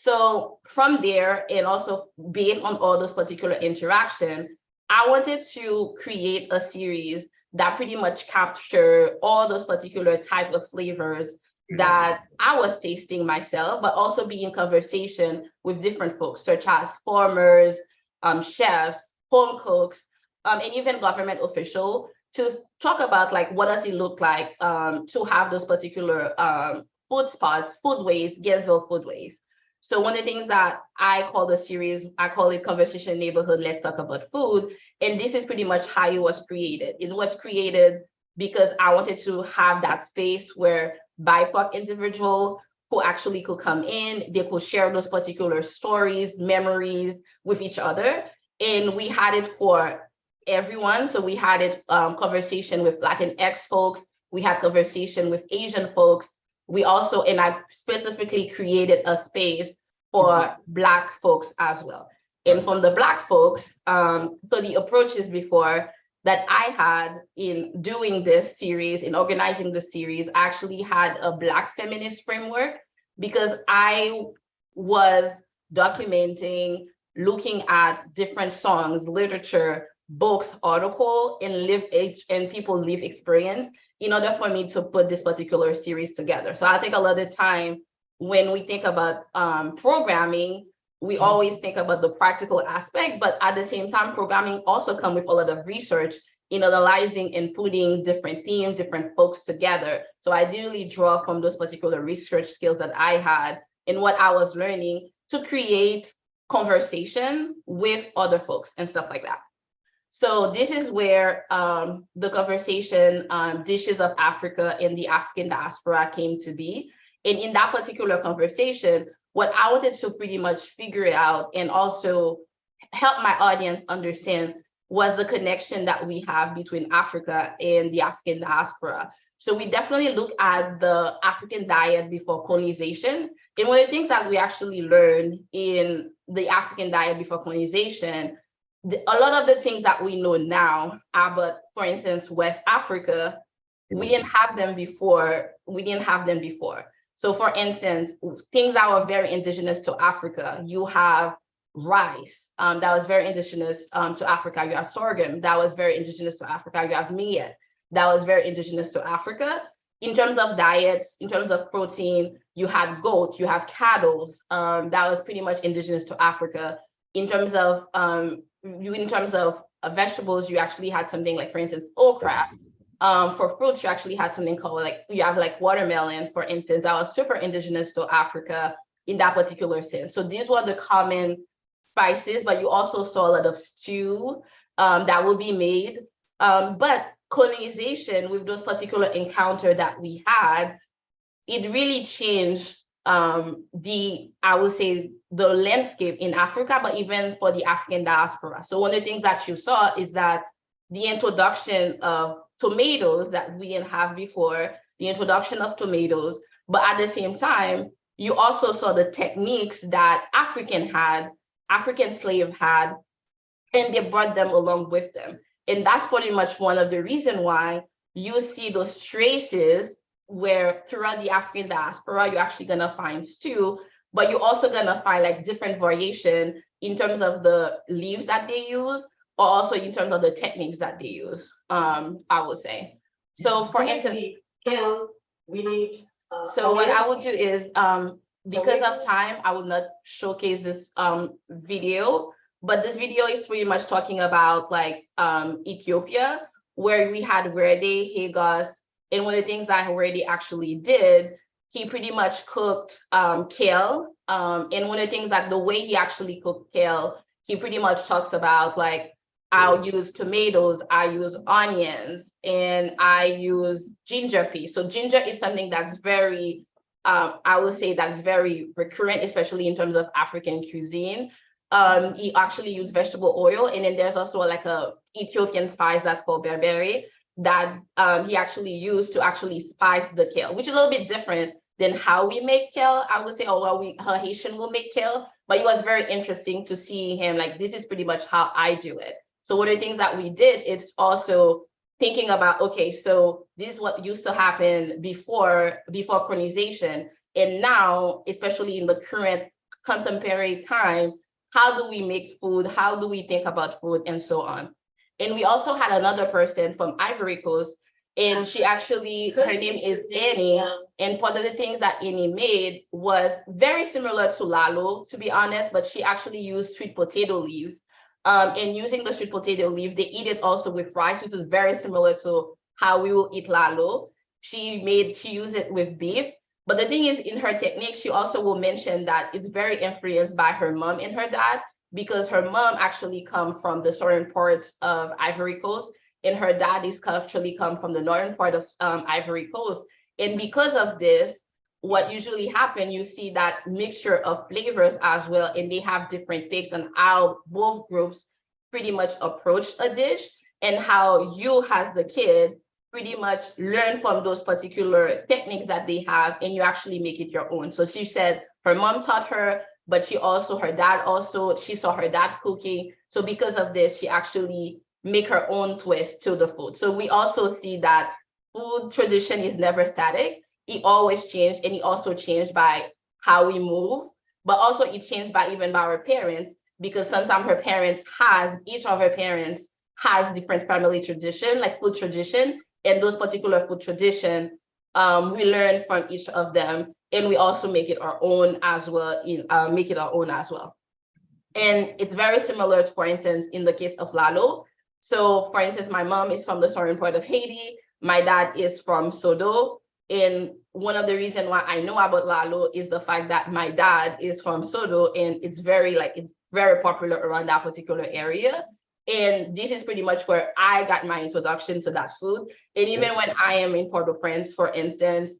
So from there, and also based on all those particular interaction, I wanted to create a series that pretty much capture all those particular type of flavors that I was tasting myself, but also be in conversation with different folks, such as farmers, chefs, home cooks, and even government officials, to talk about like what does it look like to have those particular food spots, foodways, Gainesville foodways. So one of the things that I call the series, I call it Conversation Neighborhood, Let's Talk About Food. And this is pretty much how it was created. It was created because I wanted to have that space where BIPOC individual who actually could come in, they could share those particular stories, memories with each other. And we had it for everyone. So we had it conversation with Latinx folks, we had conversation with Asian folks. We also, and I specifically created a space for Black folks as well. And from the Black folks, so the approaches before that I had in doing this series, in organizing the series, I actually had a Black feminist framework, because I was documenting, looking at different songs, literature, books, article, and people live experience in order for me to put this particular series together. So I think a lot of the time when we think about programming, we always think about the practical aspect, but at the same time, programming also comes with a lot of research in analyzing and putting different themes, different folks together. So I did really draw from those particular research skills that I had and what I was learning to create conversation with other folks and stuff like that. So this is where the conversation Dishes of Africa and the African diaspora came to be. And in that particular conversation, what I wanted to pretty much figure out and also help my audience understand was the connection that we have between Africa and the African diaspora. So we definitely look at the African diet before colonization. And one of the things that we actually learned in the African diet before colonization, a lot of the things that we know now about, for instance, West Africa, we didn't have them before. So for instance, things that were very indigenous to Africa, you have rice, that was very indigenous to Africa. You have sorghum, that was very indigenous to Africa. You have millet, that was very indigenous to Africa. In terms of diets, in terms of protein, you had goat, you have cattle, that was pretty much indigenous to Africa. In terms of vegetables, you actually had something like, for instance, okra. For fruits, you actually had something called you have watermelon, for instance, that was super indigenous to Africa in that particular sense. So these were the common spices, but you also saw a lot of stew that will be made. But colonization, with those particular encounter that we had, it really changed I would say the landscape in Africa, but even for the African diaspora. So one of the things that you saw is that the introduction of tomatoes that we didn't have before, the introduction of tomatoes, but at the same time, you also saw the techniques that African slave had, and they brought them along with them. And that's pretty much one of the reasons why you see those traces where throughout the African diaspora, you're actually gonna find stew, but you're also gonna find different variation in terms of the leaves that they use, or also in terms of the techniques that they use, I would say. So for instance, so what I will do is, because of time, I will not showcase this video, but this video is pretty much talking about Ethiopia, where we had Werde, Hagos, and one of the things that Werde actually did, he pretty much cooked kale. And one of the things that the way he actually cooked kale, he pretty much talks about I'll use tomatoes, I use onions, and I use ginger paste. So ginger is something that's very, I would say that's very recurrent, especially in terms of African cuisine. He actually used vegetable oil, and then there's also a Ethiopian spice that's called berbere that he actually used to actually spice the kale, which is a little bit different than how we make kale, I would say, or how Haitian will make kale. But it was very interesting to see him this is pretty much how I do it. So one of the things that we did is also thinking about, okay, so this is what used to happen before colonization. And now, especially in the current contemporary time, how do we make food? How do we think about food and so on? And we also had another person from Ivory Coast, and she actually, her name is Annie. And one of the things that Annie made was very similar to lalo, to be honest, but she actually used sweet potato leaves. And using the sweet potato leaf, they eat it also with rice, which is very similar to how we will eat lalo. She used it with beef. But the thing is, in her technique, she also will mention that it's very influenced by her mom and her dad, because her mom actually comes from the southern parts of Ivory Coast, and her dad is actually come from the northern part of Ivory Coast. And because of this, what usually happens, you see that mixture of flavors as well, and they have different takes on how both groups pretty much approach a dish, and how you as the kid pretty much learn from those particular techniques that they have, and you actually make it your own. So she said her mom taught her, but she saw her dad cooking. So because of this, she actually make her own twist to the food. So we also see that food tradition is never static. It always changed, and it also changed by how we move, but also it changed by even by our parents, because sometimes each of her parents has different family tradition, like food tradition, and those particular food tradition, we learn from each of them, and we also make it our own as well. And it's very similar, for instance, in the case of lalo. So for instance, my mom is from the southern part of Haiti. My dad is from Sodo. And one of the reasons why I know about lalo is the fact that my dad is from Sodo, and it's very popular around that particular area. And this is pretty much where I got my introduction to that food. And even when I am in Port-au-Prince, for instance,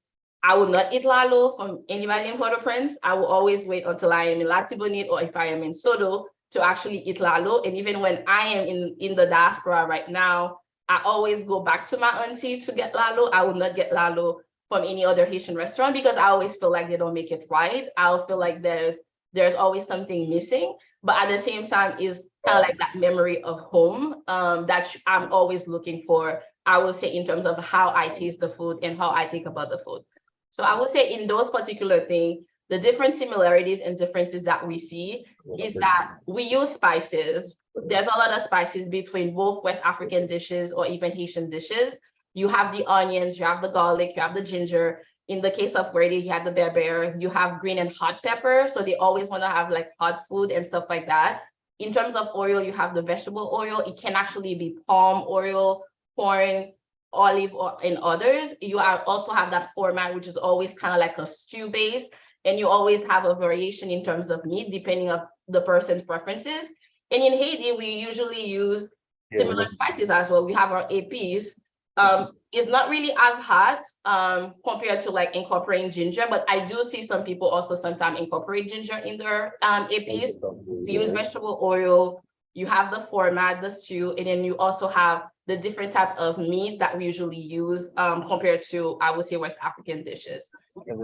I will not eat lalo from anybody in Port-au-Prince. I will always wait until I am in Latibonite, or if I am in Sodo, to actually eat lalo. And even when I am in the diaspora right now, I always go back to my auntie to get lalo. I will not get lalo from any other Haitian restaurant, because I always feel like they don't make it right. I'll feel like there's always something missing. But at the same time, is kind of like that memory of home that I'm always looking for, I would say, in terms of how I taste the food and how I think about the food. So I would say in those particular things, the different similarities and differences that we see is that we use spices. There's a lot of spices between both West African dishes or even Haitian dishes. You have the onions, you have the garlic, you have the ginger. In the case of Haiti, you have the berbere, you have green and hot pepper. So they always want to have like hot food and stuff like that. In terms of oil, you have the vegetable oil. It can actually be palm oil, corn, olive, and others. You also have that format, which is always kind of like a stew base. And you always have a variation in terms of meat, depending on the person's preferences. And in Haiti, we usually use similar spices as well. We have our APs. It's not really as hot compared to like incorporating ginger, but I do see some people also sometimes incorporate ginger in their APs. We use vegetable oil. You have the format, the stew, and then you also have the different type of meat that we usually use compared to, I would say, West African dishes.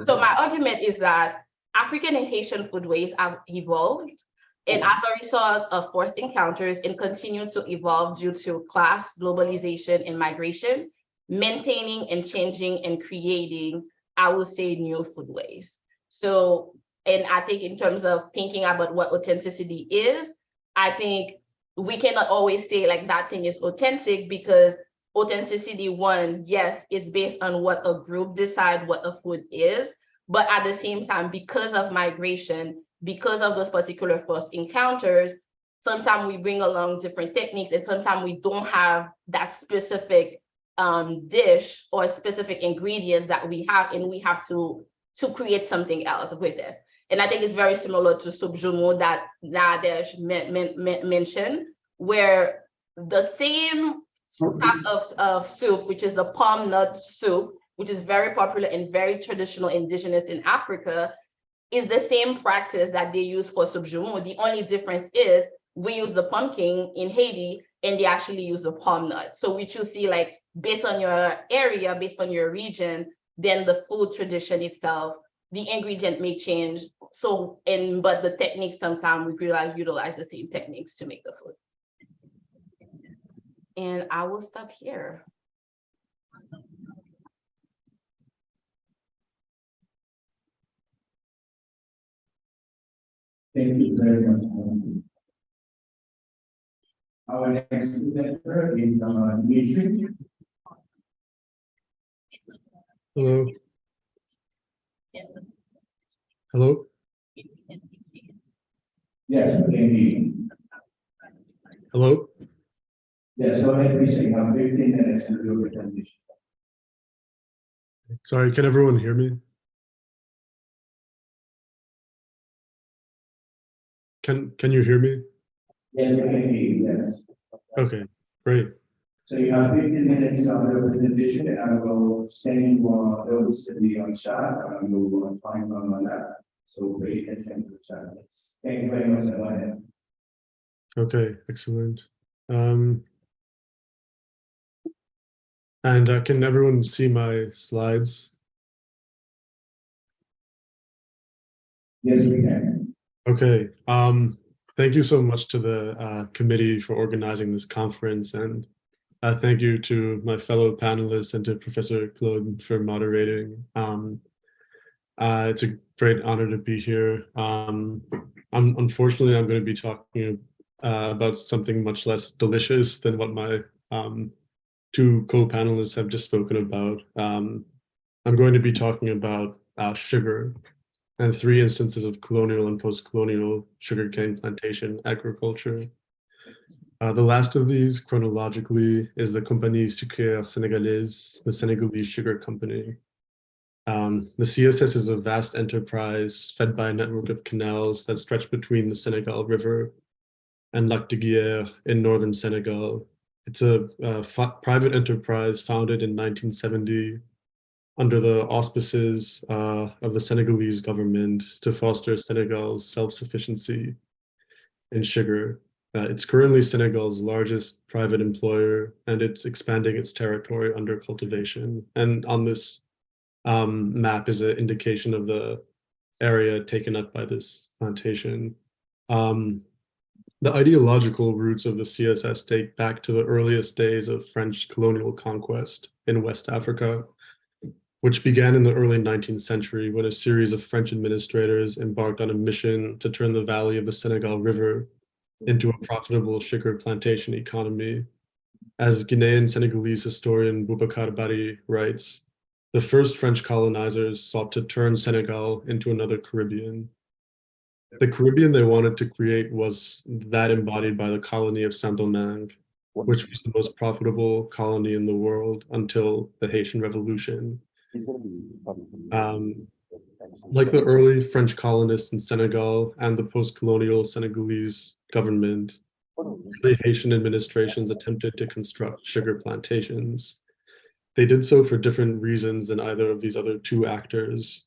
So my argument is that African and Haitian foodways have evolved, and as a result of forced encounters, and continue to evolve due to class, globalization, and migration, maintaining and changing and creating, I would say, new foodways. So, and I think in terms of thinking about what authenticity is, I think we cannot always say like that thing is authentic, because authenticity, one, yes, is based on what a group decide what a food is, but at the same time, because of migration, because of those particular first encounters, sometimes we bring along different techniques, and sometimes we don't have that specific dish or specific ingredients that we have, and we have to create something else with this. And I think it's very similar to soup jumeau that Nadesh mentioned, where the same type of soup, which is the palm nut soup, which is very popular and very traditional indigenous in Africa, is the same practice that they use for soup jumeau. The only difference is we use the pumpkin in Haiti, and they actually use the palm nut. So we choose see, like, based on your area, based on your region, then the food tradition itself, the ingredient may change. So, but the techniques, sometimes we utilize the same techniques to make the food. And I will stop here. Thank you very much. Our next speaker is Dimitri. Hello. Hello. Yes, we can hear you. Hello. Yes, go ahead, please. You have 15 minutes to do your presentation. Sorry, can everyone hear me? Can you hear me? Yes, we can hear you, yes. Okay, great. So you have 15 minutes of the presentation, and I will send you those to be on chat, and we will find them on that. So pay attention to the chat. Thank you very much. Go ahead. Okay, excellent. And can everyone see my slides? Yes, we can. Okay. Thank you so much to the committee for organizing this conference, and thank you to my fellow panelists and to Professor Claude for moderating. It's a great honor to be here. Unfortunately, I'm going to be talking about something much less delicious than what my two co-panelists have just spoken about. I'm going to be talking about sugar and 3 instances of colonial and post-colonial sugarcane plantation agriculture. The last of these, chronologically, is the Compagnie Sucrière Sénégalaise, the Senegalese Sugar Company. The CSS is a vast enterprise fed by a network of canals that stretch between the Senegal River and Lac de Guiers in northern Senegal. It's a private enterprise founded in 1970 under the auspices of the Senegalese government to foster Senegal's self-sufficiency in sugar. It's currently Senegal's largest private employer, and it's expanding its territory under cultivation. And on this map is an indication of the area taken up by this plantation. The ideological roots of the CSS date back to the earliest days of French colonial conquest in West Africa, which began in the early 19th century when a series of French administrators embarked on a mission to turn the valley of the Senegal River into a profitable sugar plantation economy. As Guinean Senegalese historian Boubacar Bari writes, the first French colonizers sought to turn Senegal into another Caribbean. The Caribbean they wanted to create was that embodied by the colony of Saint-Domingue, which was the most profitable colony in the world until the Haitian Revolution. Like the early French colonists in Senegal and the post-colonial Senegalese government, the Haitian administrations attempted to construct sugar plantations. They did so for different reasons than either of these other two actors.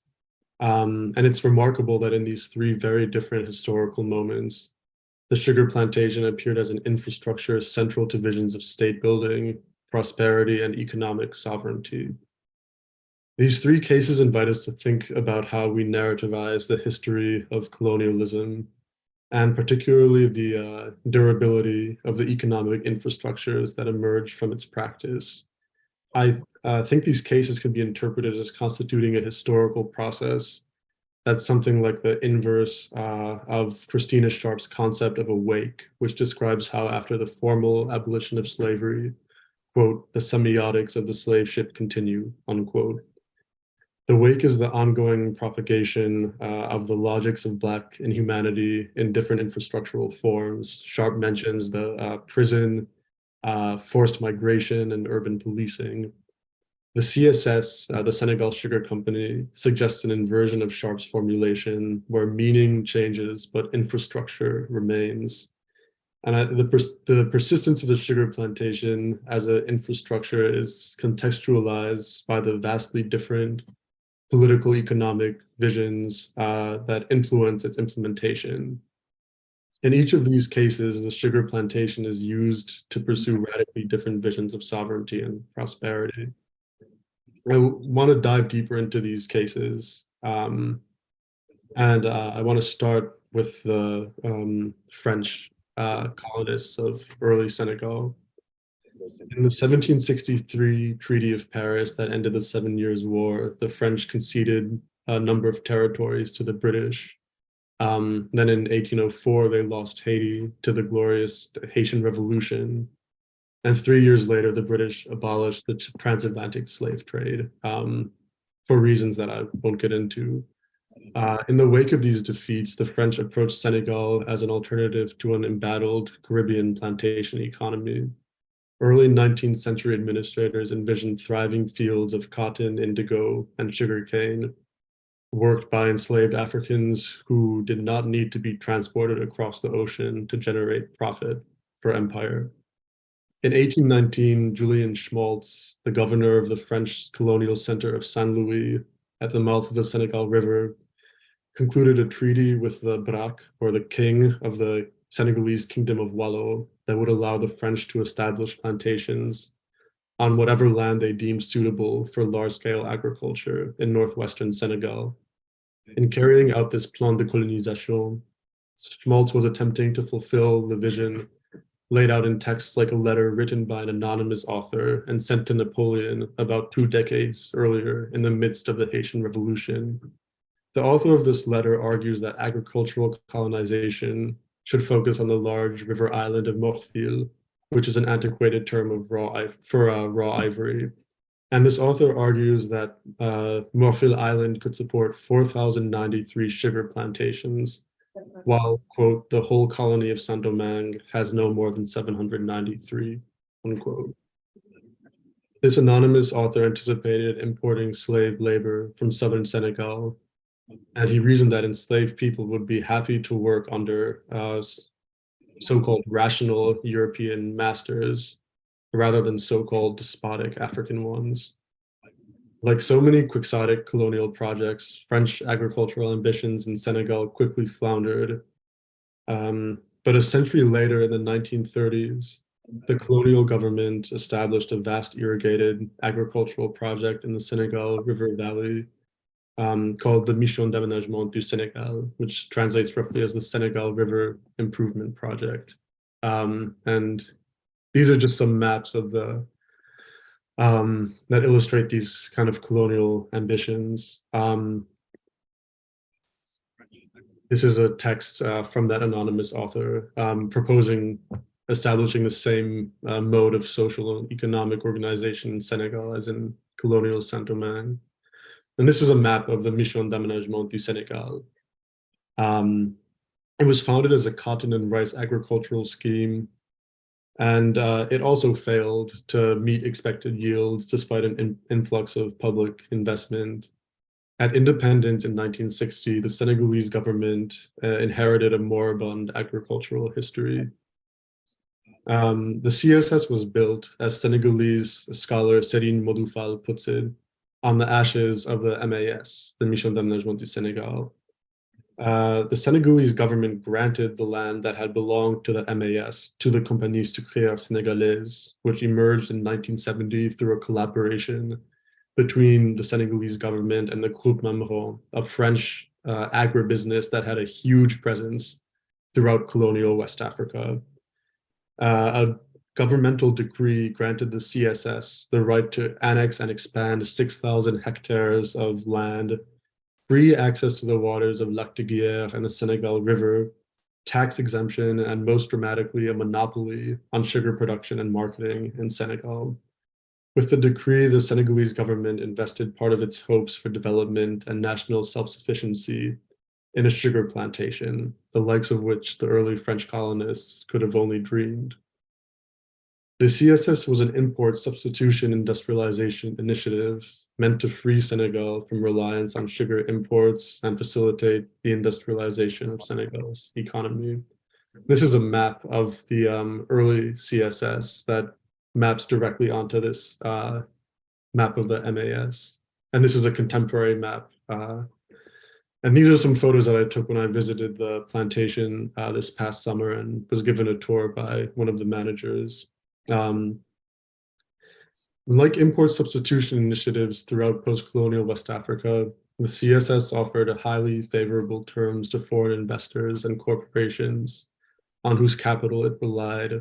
And it's remarkable that in these 3 very different historical moments, the sugar plantation appeared as an infrastructure central to visions of state building, prosperity, and economic sovereignty. These 3 cases invite us to think about how we narrativize the history of colonialism, and particularly the durability of the economic infrastructures that emerge from its practice. I think these cases can be interpreted as constituting a historical process that's something like the inverse of Christina Sharp's concept of a wake, which describes how after the formal abolition of slavery, quote, the semiotics of the slave ship continue, unquote. The wake is the ongoing propagation of the logics of Black inhumanity in different infrastructural forms. Sharp mentions the prison, forced migration, and urban policing. The CSS, the Senegal Sugar Company, suggests an inversion of Sharp's formulation where meaning changes, but infrastructure remains. And the persistence of the sugar plantation as an infrastructure is contextualized by the vastly different political economic visions that influence its implementation. In each of these cases, the sugar plantation is used to pursue radically different visions of sovereignty and prosperity. I want to dive deeper into these cases, and I want to start with the French colonists of early Senegal. In the 1763 Treaty of Paris that ended the 7 Years' War, the French conceded a number of territories to the British. Then in 1804, they lost Haiti to the glorious Haitian Revolution. And 3 years later, the British abolished the transatlantic slave trade for reasons that I won't get into. In the wake of these defeats, the French approached Senegal as an alternative to an embattled Caribbean plantation economy. Early 19th century administrators envisioned thriving fields of cotton, indigo, and sugarcane, worked by enslaved Africans who did not need to be transported across the ocean to generate profit for empire. In 1819, Julian Schmaltz, the governor of the French colonial center of Saint Louis at the mouth of the Senegal River, concluded a treaty with the Brak, or the king of the Senegalese kingdom of Wallo, that would allow the French to establish plantations on whatever land they deemed suitable for large-scale agriculture in northwestern Senegal. In carrying out this plan de colonisation, Schmaltz was attempting to fulfill the vision laid out in texts like a letter written by an anonymous author and sent to Napoleon about 2 decades earlier in the midst of the Haitian Revolution. The author of this letter argues that agricultural colonization should focus on the large river island of Morphil, which is an antiquated term for raw ivory. And this author argues that Morphil Island could support 4,093 sugar plantations, while, quote, the whole colony of Saint-Domingue has no more than 793, unquote. This anonymous author anticipated importing slave labor from southern Senegal, and he reasoned that enslaved people would be happy to work under so-called rational European masters rather than so-called despotic African ones. Like so many quixotic colonial projects, French agricultural ambitions in Senegal quickly floundered. But a century later, in the 1930s, the colonial government established a vast irrigated agricultural project in the Senegal River Valley called the Mission d'Aménagement du Sénégal, which translates roughly as the Senegal River Improvement Project. And these are just some maps of the that illustrate these kind of colonial ambitions. This is a text from that anonymous author proposing establishing the same mode of social and economic organization in Senegal as in colonial Saint-Domingue. And this is a map of the Mission d'Aménagement du Sénégal. It was founded as a cotton and rice agricultural scheme, and it also failed to meet expected yields despite an influx of public investment. At independence in 1960, the Senegalese government inherited a moribund agricultural history. The CSS was built, as Senegalese scholar Serine Modoufal puts it, on the ashes of the MAS, the Mission d'Aménagement du Sénégal. The Senegalese government granted the land that had belonged to the MAS to the Compagnie Sucrière Sénégalaise, which emerged in 1970 through a collaboration between the Senegalese government and the Groupe Mamron, a French agribusiness that had a huge presence throughout colonial West Africa. A governmental decree granted the CSS the right to annex and expand 6,000 hectares of land, free access to the waters of Lac de Guiers and the Senegal River, tax exemption, and most dramatically, a monopoly on sugar production and marketing in Senegal. With the decree, the Senegalese government invested part of its hopes for development and national self-sufficiency in a sugar plantation, the likes of which the early French colonists could have only dreamed. The CSS was an import substitution industrialization initiative meant to free Senegal from reliance on sugar imports and facilitate the industrialization of Senegal's economy. This is a map of the early CSS that maps directly onto this map of the MAS. And this is a contemporary map. And these are some photos that I took when I visited the plantation this past summer and was given a tour by one of the managers. Like import substitution initiatives throughout post-colonial West Africa, the CSS offered highly favorable terms to foreign investors and corporations on whose capital it relied.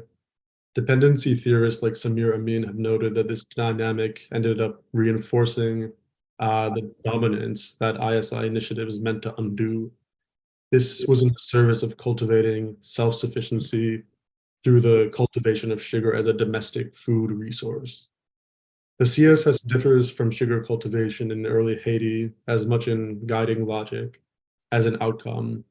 Dependency theorists like Samir Amin have noted that this dynamic ended up reinforcing the dominance that ISI initiatives meant to undo. This was in the service of cultivating self-sufficiency through the cultivation of sugar as a domestic food resource. The CSS differs from sugar cultivation in early Haiti as much in guiding logic as an outcome.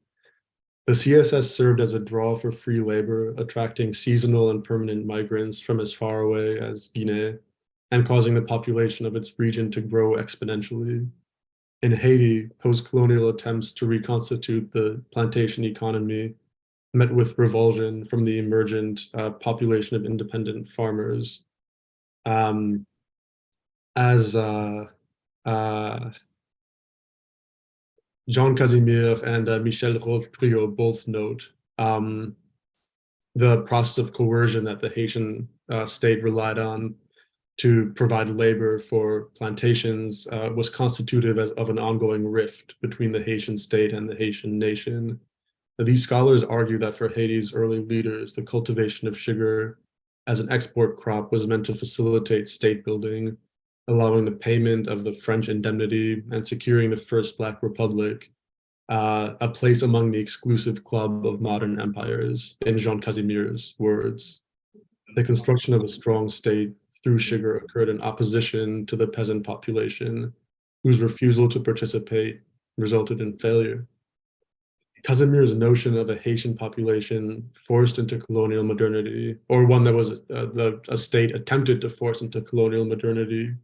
The CSS served as a draw for free labor, attracting seasonal and permanent migrants from as far away as Guinea, and causing the population of its region to grow exponentially. In Haiti, post-colonial attempts to reconstitute the plantation economy met with revulsion from the emergent population of independent farmers. As Jean Casimir and Michel Roth-Trio both note, the process of coercion that the Haitian state relied on to provide labor for plantations was constitutive of an ongoing rift between the Haitian state and the Haitian nation. These scholars argue that for Haiti's early leaders, the cultivation of sugar as an export crop was meant to facilitate state building, allowing the payment of the French indemnity and securing the First Black Republic, a place among the exclusive club of modern empires, in Jean Casimir's words. The construction of a strong state through sugar occurred in opposition to the peasant population, whose refusal to participate resulted in failure. Casimir's notion of a Haitian population forced into colonial modernity, or one that was a state attempted to force into colonial modernity,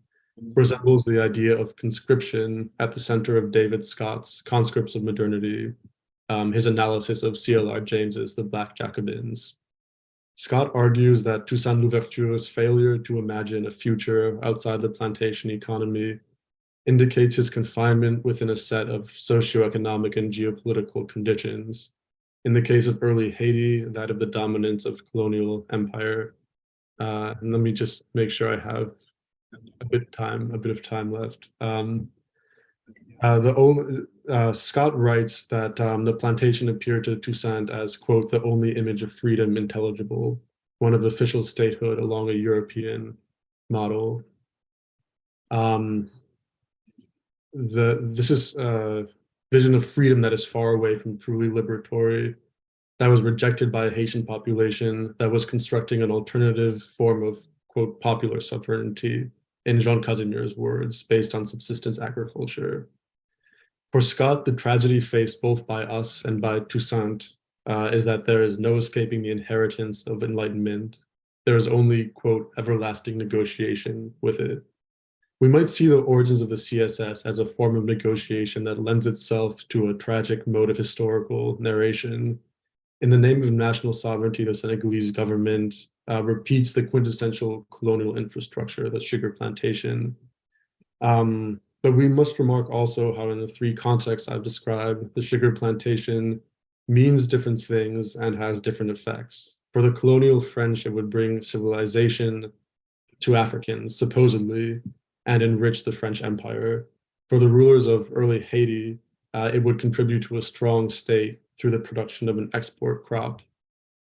resembles the idea of conscription at the center of David Scott's Conscripts of Modernity, his analysis of C.L.R. James's The Black Jacobins. Scott argues that Toussaint Louverture's failure to imagine a future outside the plantation economy indicates his confinement within a set of socioeconomic and geopolitical conditions. In the case of early Haiti, that of the dominance of colonial empire. And let me just make sure I have a bit of time left. Scott writes that the plantation appeared to Toussaint as, quote, the only image of freedom intelligible, one of official statehood along a European model. This is a vision of freedom that is far away from truly liberatory, that was rejected by a Haitian population that was constructing an alternative form of, quote, popular sovereignty, in Jean Casimir's words, based on subsistence agriculture. For Scott, the tragedy faced both by us and by Toussaint is that there is no escaping the inheritance of enlightenment. There is only, quote, everlasting negotiation with it. We might see the origins of the CSS as a form of negotiation that lends itself to a tragic mode of historical narration. In the name of national sovereignty, the Senegalese government repeats the quintessential colonial infrastructure, the sugar plantation. But we must remark also how in the three contexts I've described, the sugar plantation means different things and has different effects. For the colonial French, it would bring civilization to Africans, supposedly, and enrich the French Empire. For the rulers of early Haiti, it would contribute to a strong state through the production of an export crop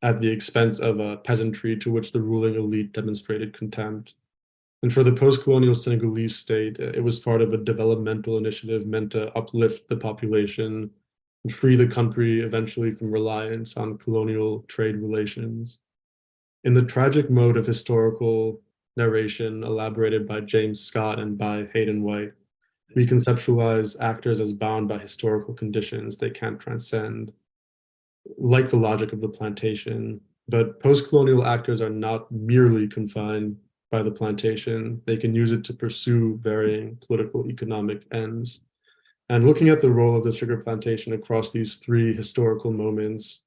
at the expense of a peasantry to which the ruling elite demonstrated contempt. And for the post-colonial Senegalese state, it was part of a developmental initiative meant to uplift the population and free the country eventually from reliance on colonial trade relations. In the tragic mode of historical narration elaborated by James Scott and by Hayden White, we conceptualize actors as bound by historical conditions they can't transcend, like the logic of the plantation. But post-colonial actors are not merely confined by the plantation. They can use it to pursue varying political economic ends. And looking at the role of the sugar plantation across these three historical moments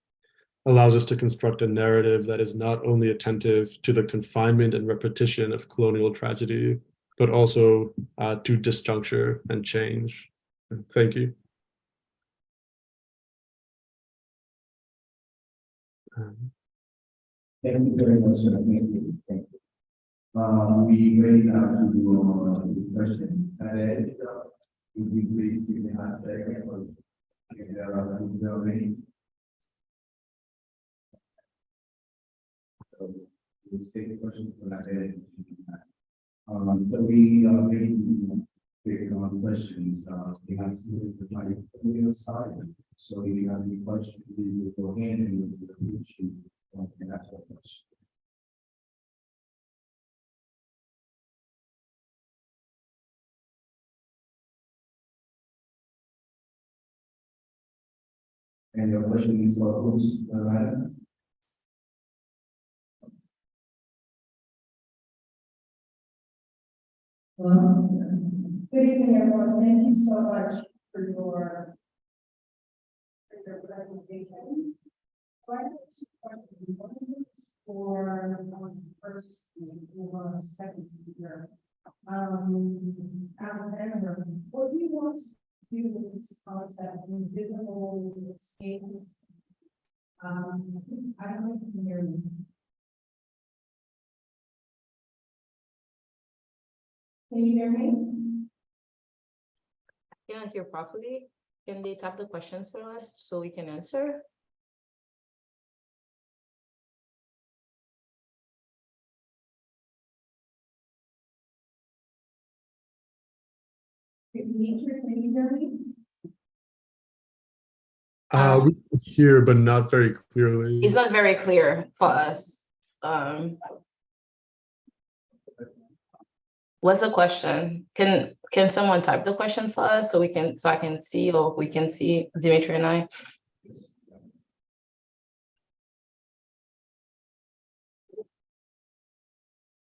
allows us to construct a narrative that is not only attentive to the confinement and repetition of colonial tragedy, but also to disjuncture and change. Thank you. Thank you very much, sir. Thank you. Thank you. We ready now to do the question. Would you please give me a second or if there are ready? So we'll take the question for that. So we are ready to take on questions. We have to the colonial side. So if you have any questions, we will go in and we will reach you and ask a question. And your question is for who's Madam? Good evening, everyone. Thank you so much for your presentation. So I have two questions. One is for first or second speaker. Alexander, what do you want to do with this concept of invisible escapes? I don't know if you can hear me. Can you hear me? Can't hear properly. Can they type the questions for us so we can answer? Dimitri, can you hear me? We can hear, but not very clearly. It's not very clear for us. What's the question? Can someone type the questions for us so I can see, or we can see Dimitri and I?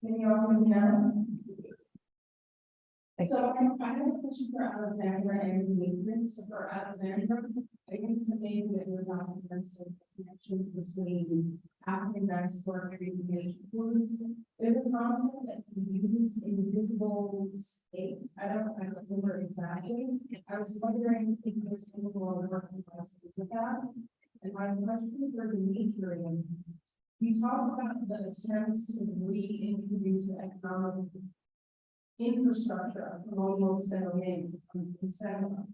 Can you all hear me now? So I have a question for Alexandra and Dimitri. So for Alexandra, I think it's amazing that we're not against the connection between African diaspora and Haitian foods. There's a concept that can be used in visible state. I don't remember exactly. I was wondering if this will work with that. And my question for Dimitri, you talk about the attempts to reintroduce the economic infrastructure of colonial settlement in Senegal.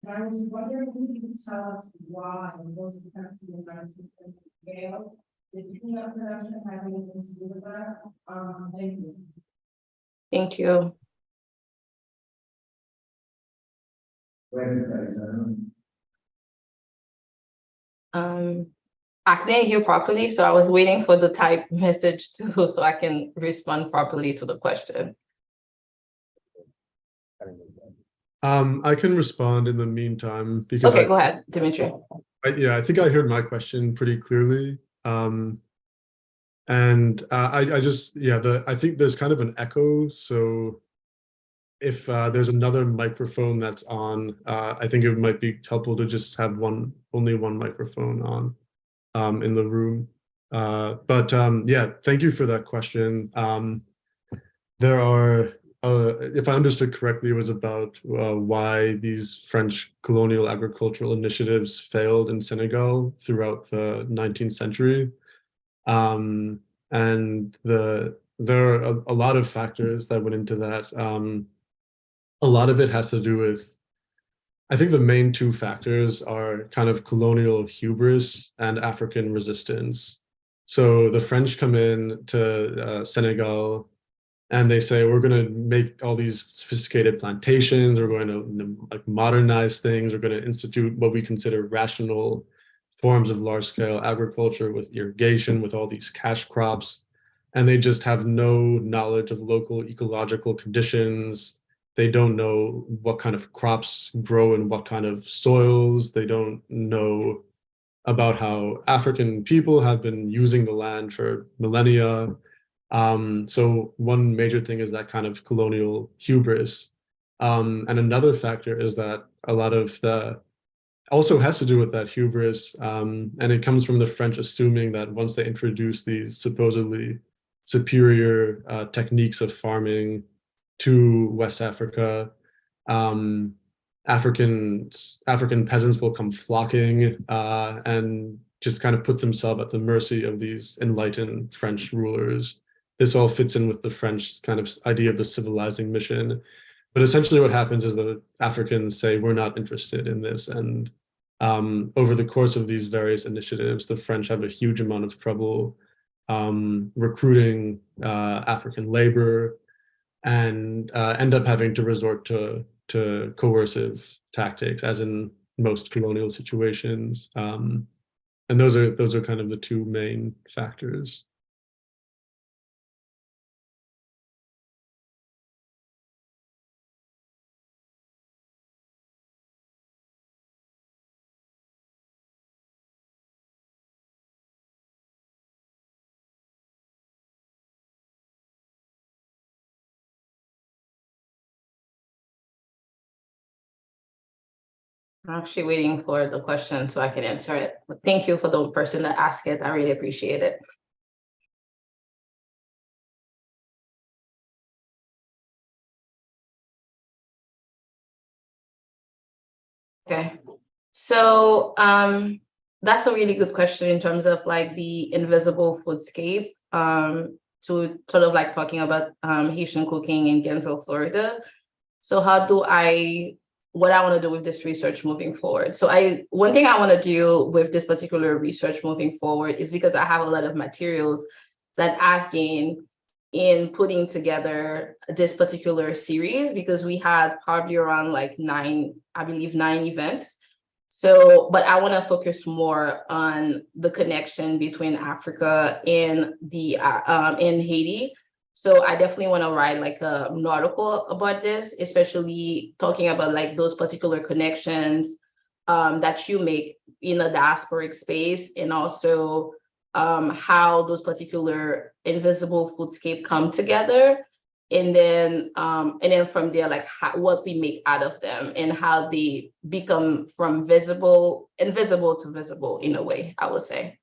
And I was wondering if you could tell us why those attempts in the United States failed. Did peanut production have anything to do with that? Thank you. Thank you. I couldn't hear properly, so I was waiting for the type message too, so I can respond properly to the question. I can respond in the meantime because Okay, go ahead, Dimitri. I think I heard my question pretty clearly. I think there's kind of an echo. So if there's another microphone that's on, I think it might be helpful to just have only one microphone on in the room. Thank you for that question. There are, if I understood correctly, it was about why these French colonial agricultural initiatives failed in Senegal throughout the 19th century. And there are a lot of factors that went into that. A lot of it has to do with, I think the main two factors are kind of colonial hubris and African resistance. So the French come in to Senegal and they say, we're going to make all these sophisticated plantations, we're going to like modernize things, we're going to institute what we consider rational forms of large-scale agriculture with irrigation, with all these cash crops. And they just have no knowledge of local ecological conditions. They don't know what kind of crops grow in what kind of soils. They don't know about how African people have been using the land for millennia. So one major thing is that kind of colonial hubris. And another factor is that a lot of also has to do with that hubris. And it comes from the French assuming that once they introduce these supposedly superior techniques of farming to West Africa, African peasants will come flocking and just kind of put themselves at the mercy of these enlightened French rulers. This all fits in with the French kind of idea of the civilizing mission. But essentially what happens is that Africans say, we're not interested in this. And over the course of these various initiatives, the French have a huge amount of trouble recruiting African labor, and end up having to resort to to coercive tactics, as in most colonial situations. And those are kind of the two main factors. I'm actually waiting for the question so I can answer it. But thank you for the person that asked it. I really appreciate it. Okay, so that's a really good question in terms of like the invisible foodscape. To sort of like talking about Haitian cooking in Gainesville, Florida. So what I want to do with this research moving forward. So one thing I want to do with this particular research moving forward is because I have a lot of materials that I've gained in putting together this particular series, because we had probably around like 9 events. So, but I want to focus more on the connection between Africa and in Haiti. So I definitely want to write like an article about this, especially talking about like those particular connections that you make in a diasporic space, and also how those particular invisible foodscape come together. And then from there, like what we make out of them and how they become from invisible to visible in a way, I would say.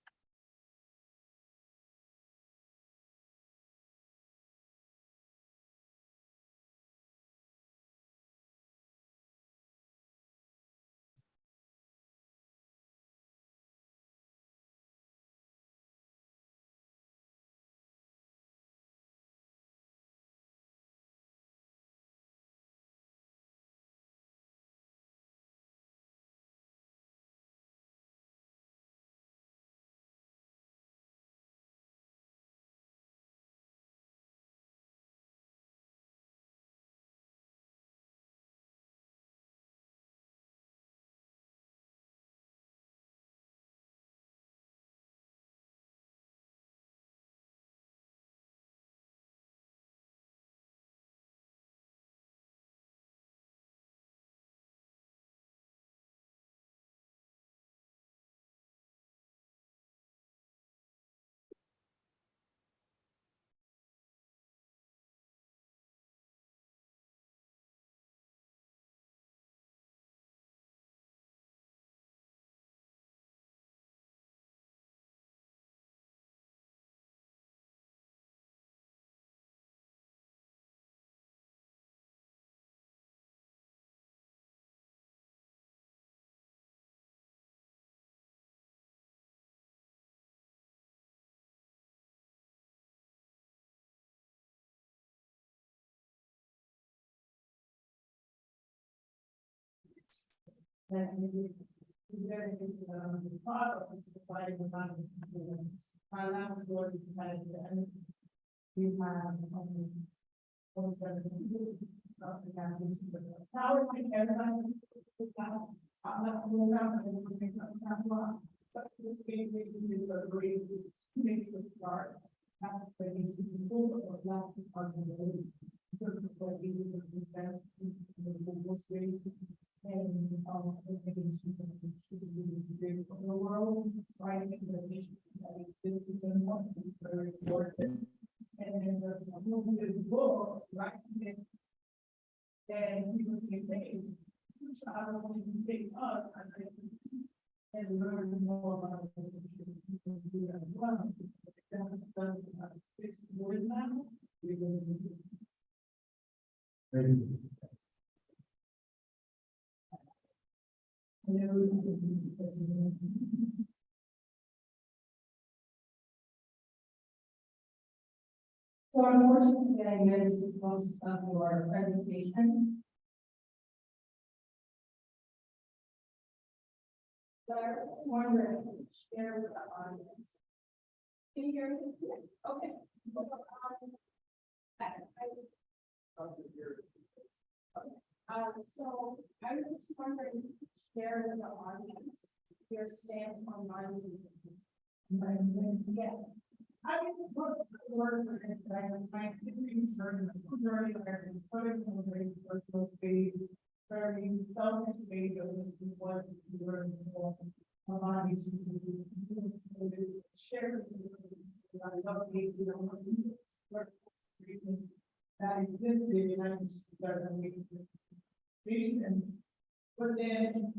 So unfortunately, I missed most of your presentation. But I was wondering, share with the audience. Can you hear me? Okay. So, So I was wondering, share with the audience your stance on non-union. Yeah. I mean, what word for it, but I didn't turn very American, very personal space, very selfish space of what you were about to share. I love the, you know, that existed, and I just started making and but then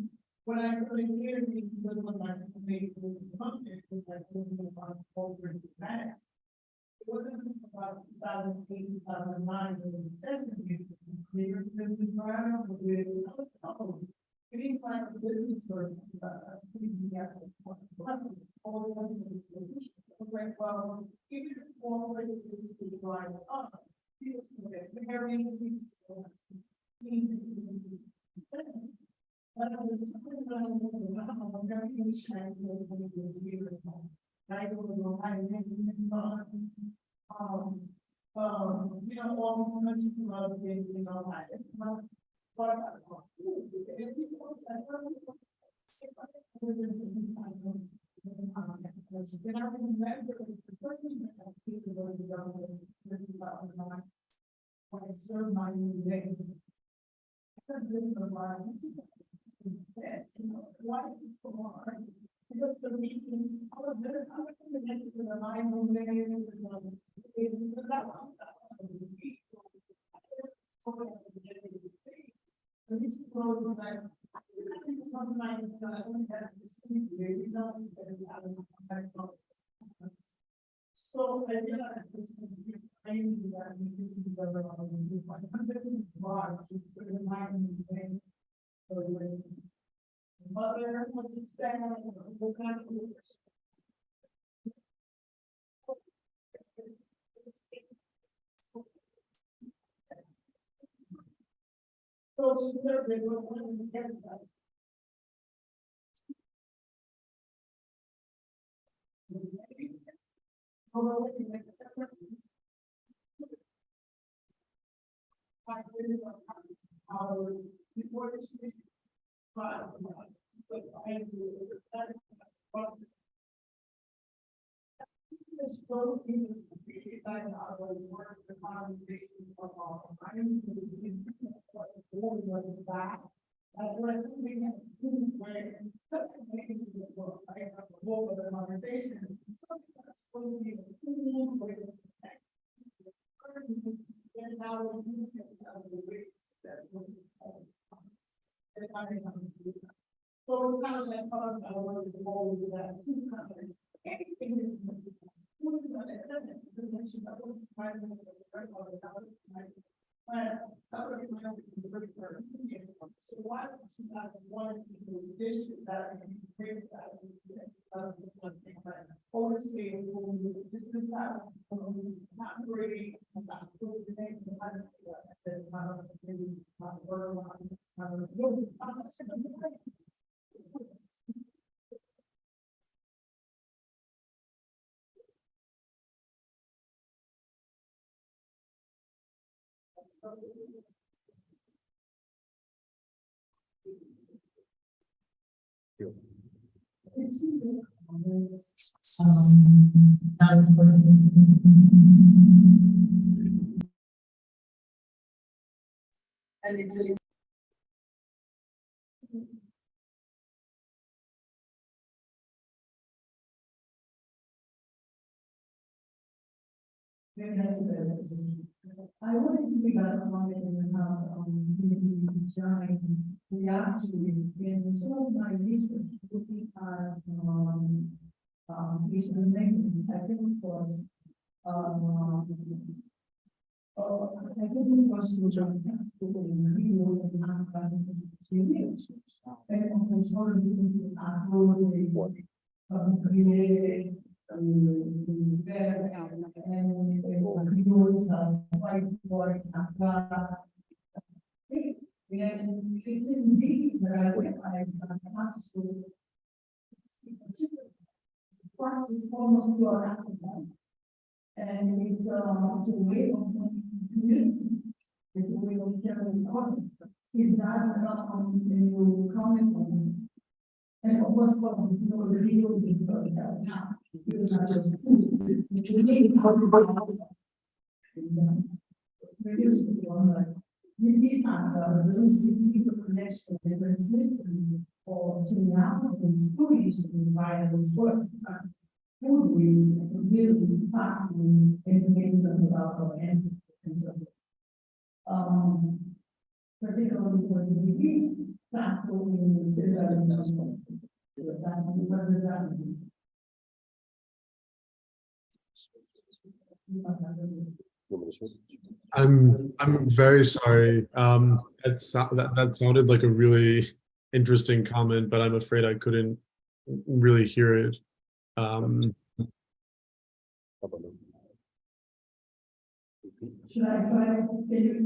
when I started hearing these little my made function, it was like moving about over the past. It wasn't about 2008, 2009, when the session clear business drive with getting like a business for well, even if all the business is drive up, people marrying you know, all the things, you know, when I served my new day. Yes, you know, why people are. Because the meeting, all of them, I'm connected to the line over there. So I realized this training that we did together on the March, it's sort of reminding me. Mother, what you say, what kind of. So she said they were wanting to get that. Before this, so kind of like part of our role with that. Anything so why she not one dish that honestly, this is not really about and it's I wanted to pick up on it and how we actually in some of my research looking at Haitian language, I think it was I think it was which are in the video and of course all of the created and it's indeed that I realized that possible practice almost pure African. And it's a way of community. It's a way of sharing importance. is that you comment on? And of course, the video will be sorted out now. We did have those people connection with the Smith or to the African stories via those works. Food ways really fascinating information about our ancestors. Particularly for the degree, that's what we consider what does that mean? I'm very sorry. That sounded like a really interesting comment, but I'm afraid I couldn't really hear it. Should I try to figure it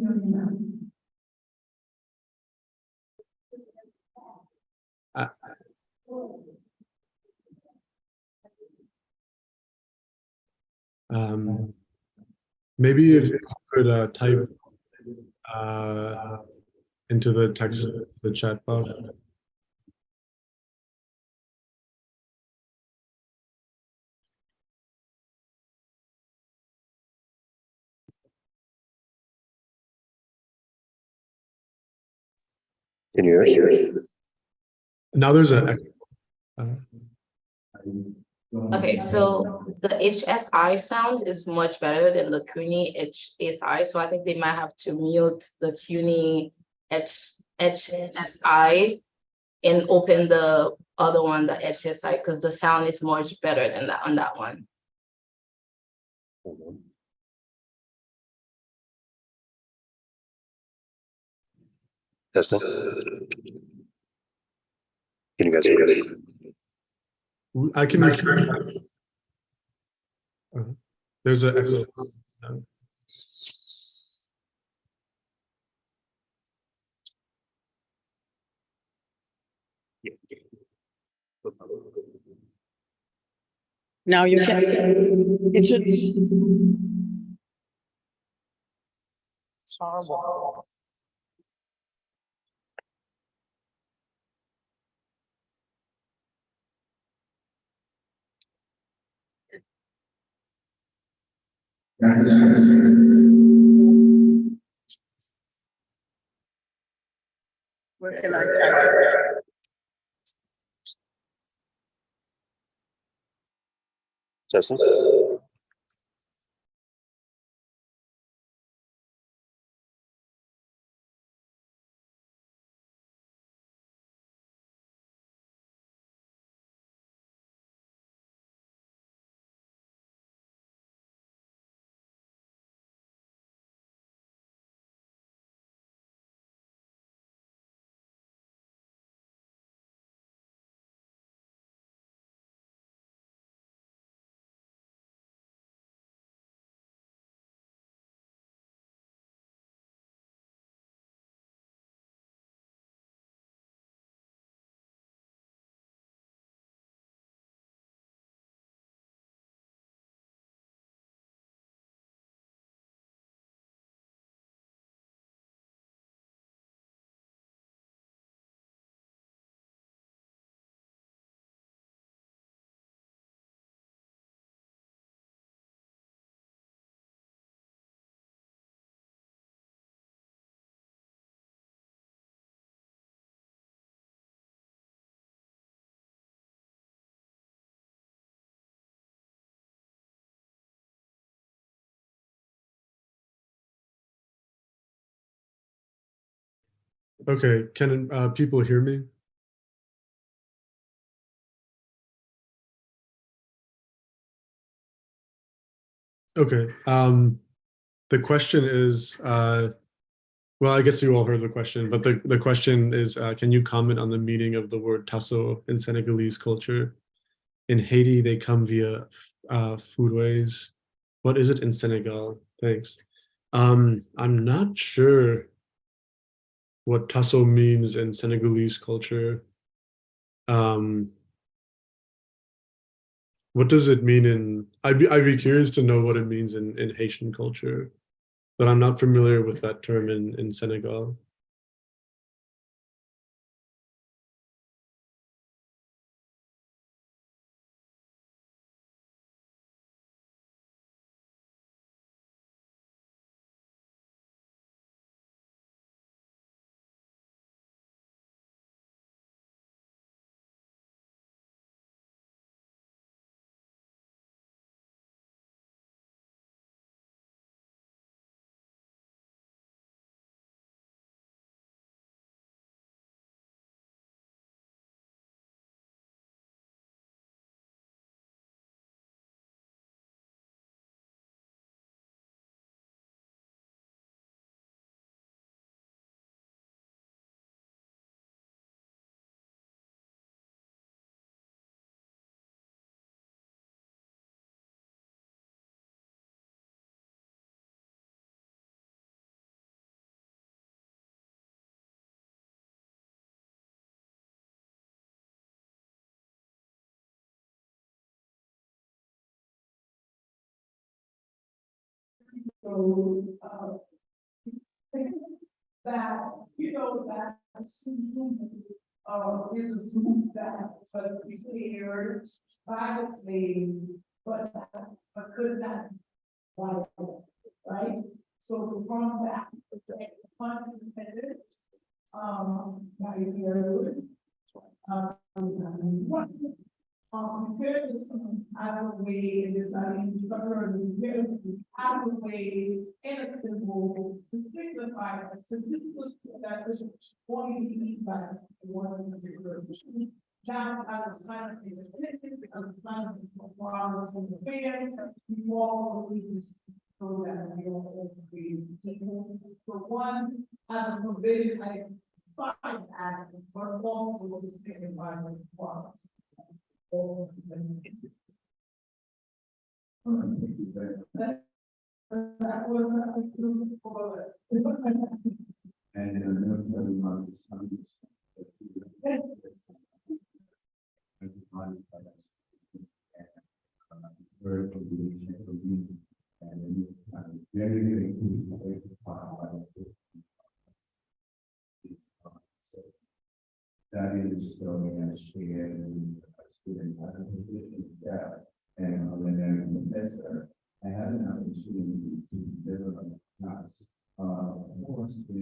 out? Maybe if you could type into the text, the chat box. Can you hear me? Now there's a Okay, so the HSI sound is much better than the CUNY HSI, so I think they might have to mute the CUNY HSI and open the other one, the HSI, because the sound is much better than that on that one. Testing. Can you guys hear me? I can. There's a echo. Now you can, it should. It's horrible. Where can I type? Testing. Okay, can people hear me? Okay, the question is, well, I guess you all heard the question, but the question is, can you comment on the meaning of the word tasso in Senegalese culture? In Haiti, they come via foodways. What is it in Senegal? Thanks. I'm not sure what tasso means in Senegalese culture. What does it mean in, I'd be curious to know what it means in Haitian culture, but I'm not familiar with that term in Senegal. So, that, that is a group that was prepared by the slaves, but could not, right? So from that, independence, by Pierre, compared to some other way, it is not even structured, out of the way, in a simple, to simplify it. So this was that was wanting to be by one particular. Now, I was kind of because it's not a problem in the band, you all believe this. So that we all agree. For one, as a provision, I find that, but also will be stated by the clause. That was a group for. Very, very that is the story I shared with a student and when I'm a professor, I had an opportunity to develop a class. Of course, I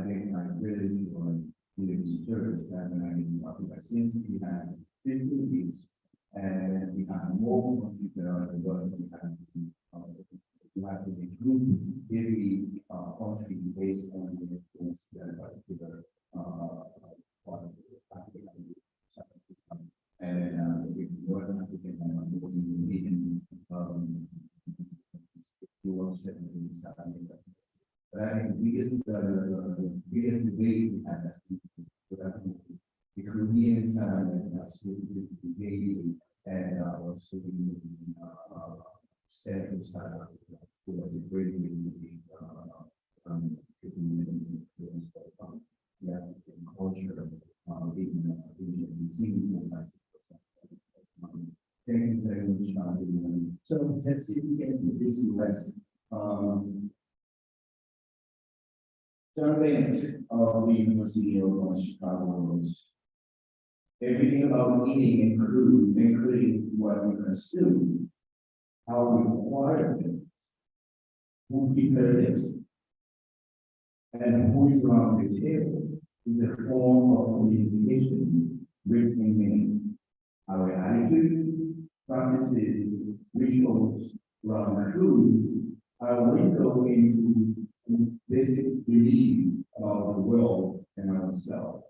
think I really enjoyed the research that since we had 15 weeks and we had more contributors than what we had to have to recruit every country based on the influence that particular and we were not to get them but I think the biggest debate we had the Korean side and the and also the central side who was a great culture thank you very much. So let's see if we can do this list. John Bennett of the University of Chicago. Everything about eating including what we consume, how we acquire things, who prepared it, and who is around the table is a form of communication, written meaning. Our attitude, practices, rituals around food are window into basic belief about the world and ourselves.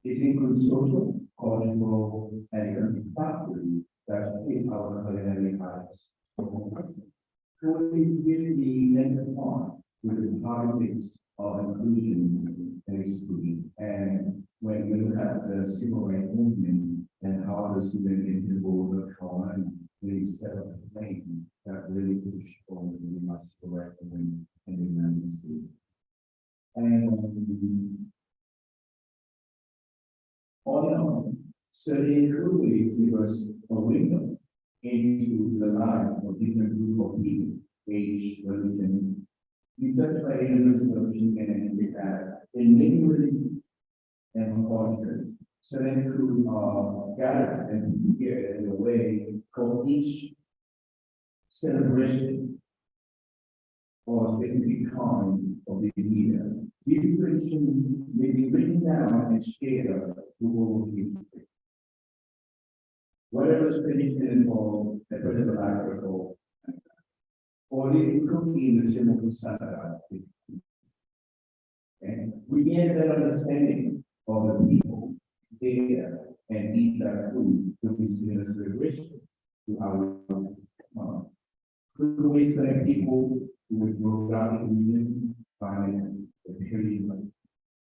It includes social, cultural, and economic factors that shape our culinary habits. Food is really intertwined with the politics of inclusion and exclusion. And when we look at the civil rights movement and how the student involved the colony, they set up a plan that really pushed for the civil rights movement in the United States. And all in all, studying food give us a window into the life of different group of people, age, religion. We touch by the University of Michigan and Africa in many religions and cultures. So then could gather and prepare in a way for each celebration or specific kind of the year. These traditions may be written down and shared to all people. Whatever tradition involves a particular agricultural or the cooking in the simple salad. And we get that understanding of the people there and eat that food to be seen as celebration to our ways that people with geographic region find the period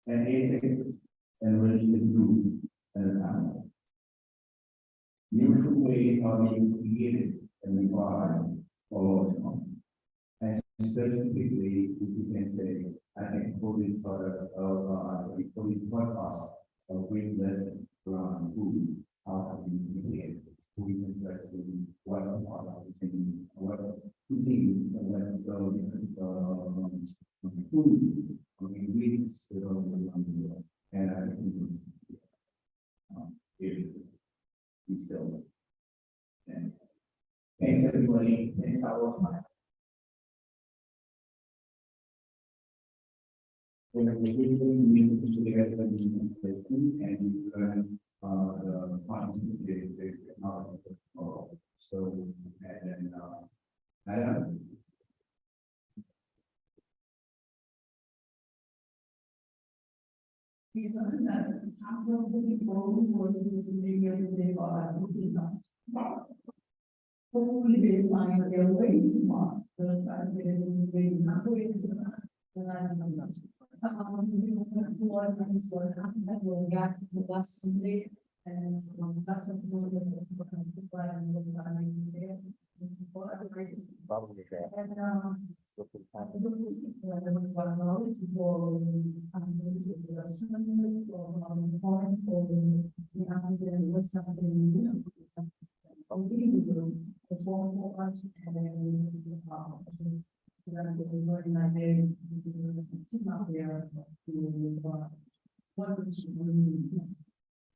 and ethnic and religious group and family. New food ways are being created and required all the time. And specifically, we can say, I think COVID podcast of great lesson around food, how to be created, who is interested in what part of the what cuisine we need to put together the translation and learn the content, the technology. So, and then, I don't know. Hopefully they find their way to Mars.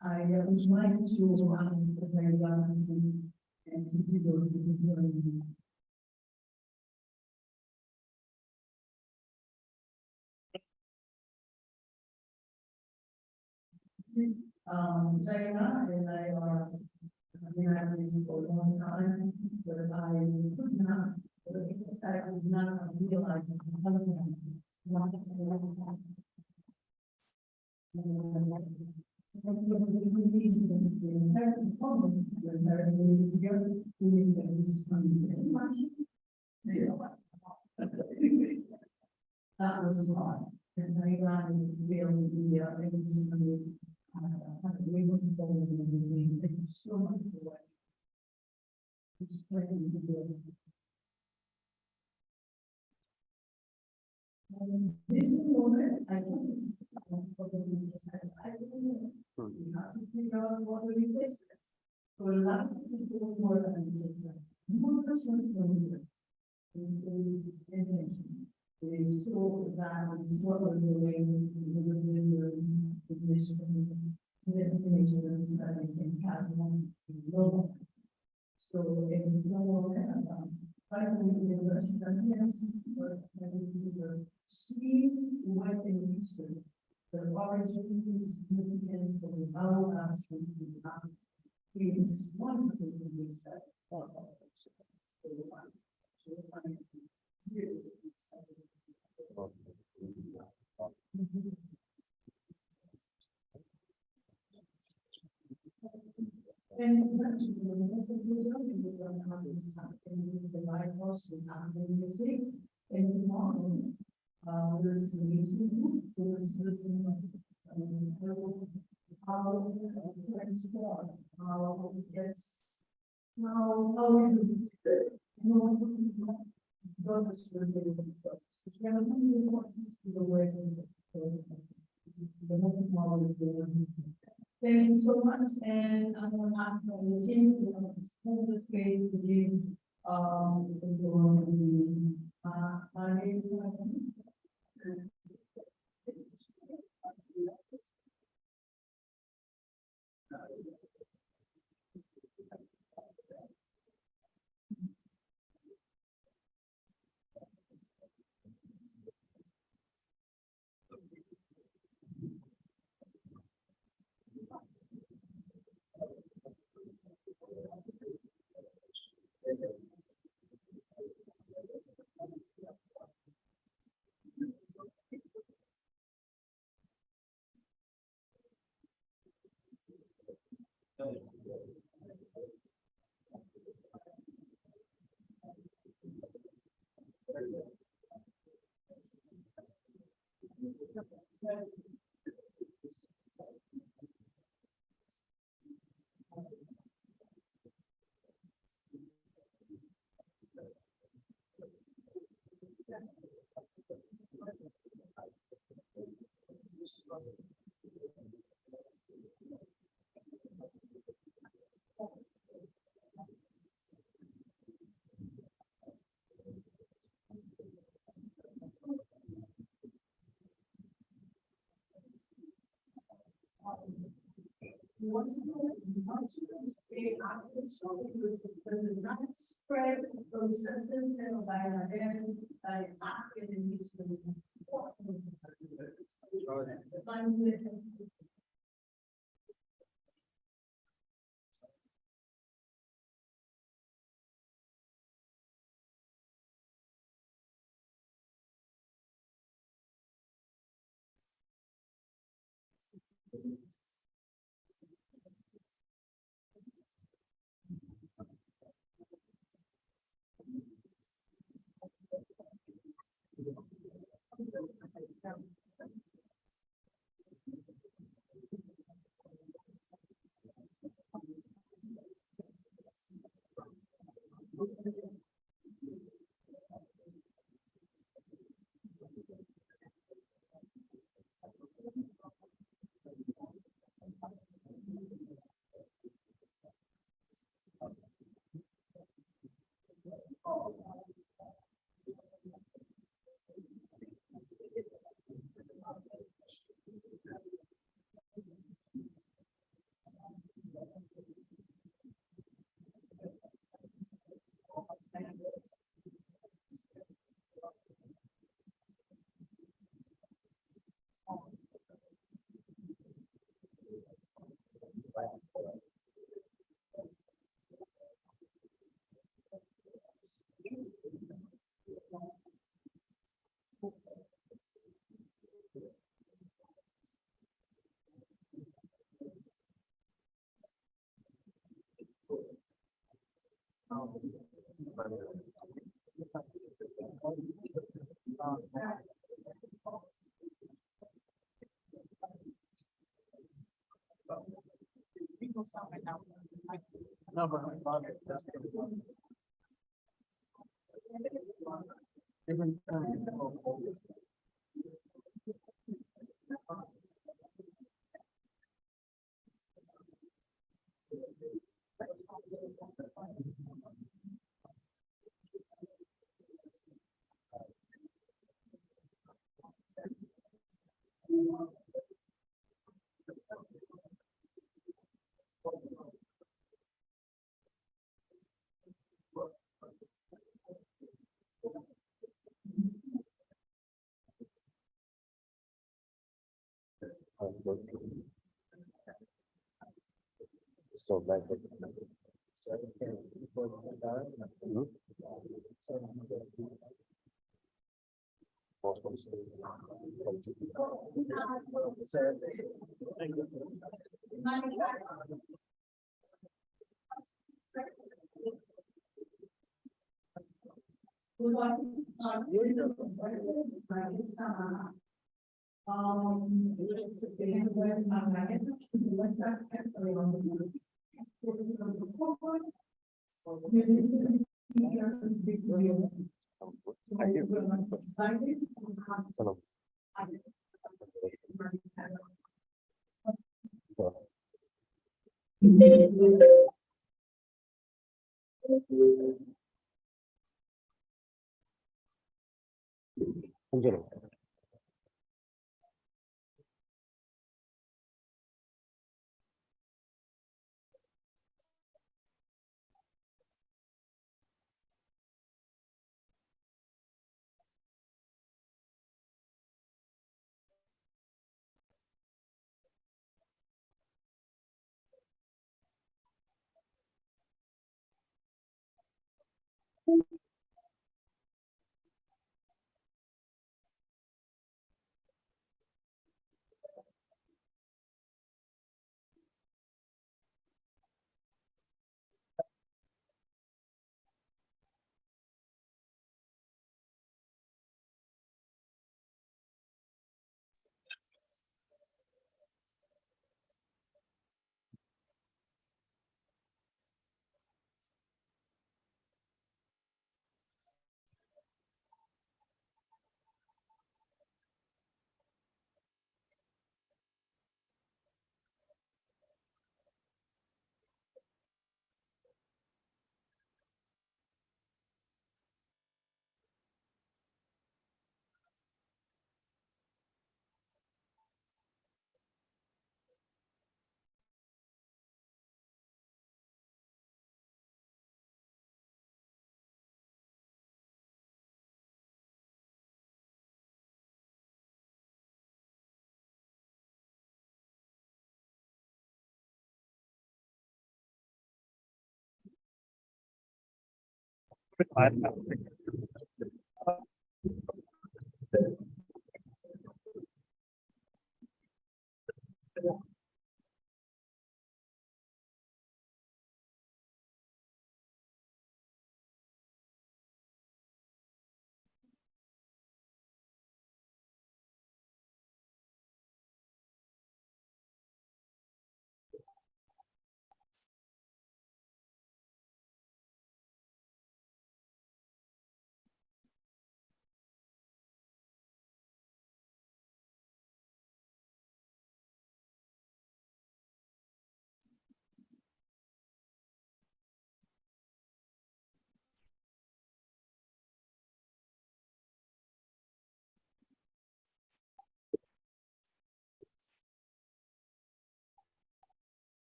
I was trying to answer the very honestly and continue to be doing. Diana and I are, we have this for a long time, but I could not, I would not realize that was hard. And I got to feel the thank you so much for what. It's great to do. This is the moment I don't probably just said, I don't know. You have to figure out what the replacement is. For a lot of people more than just that. More person is intention. It is so that it's sort of the way the mission, this information that I can have one global. So it's global I think the Russian yes, but see what they used to the origin and significance of the vowel action is one of the things that and the lighthouse and music and the morning, this meeting, so this how transform, how it gets, how thank you so much, and I'm going to ask the team to hold this page to give spread from sentence and by an that is not getting used to So like.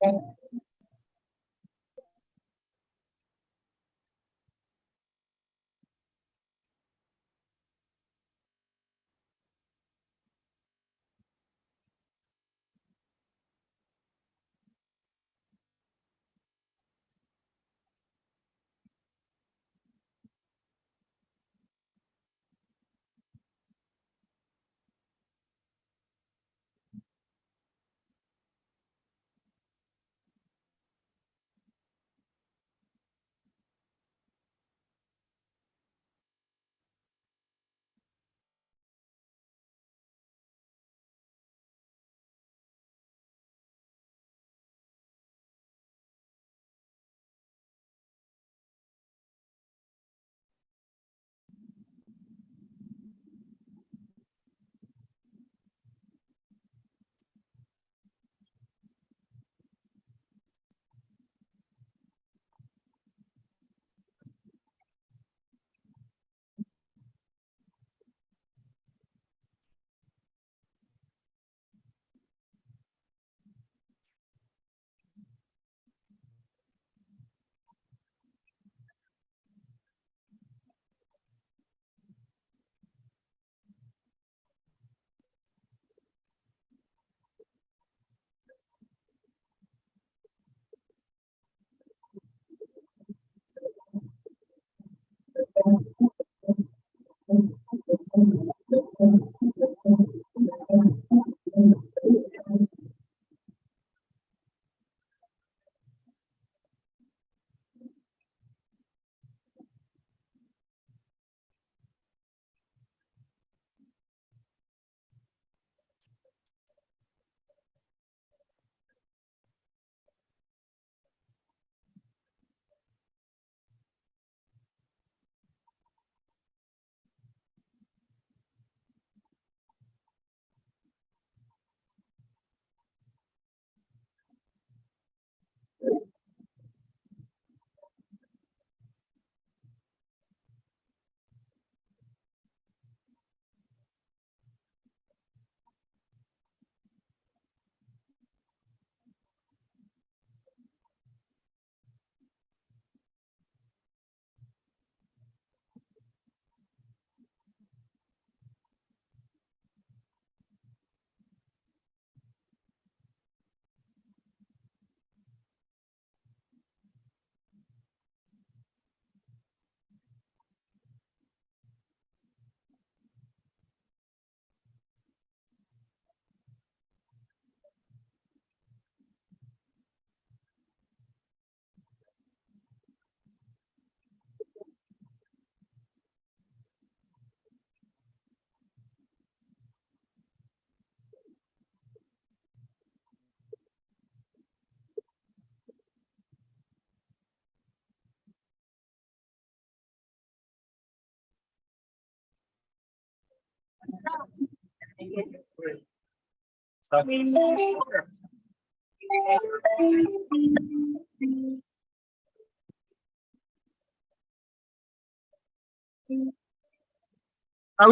How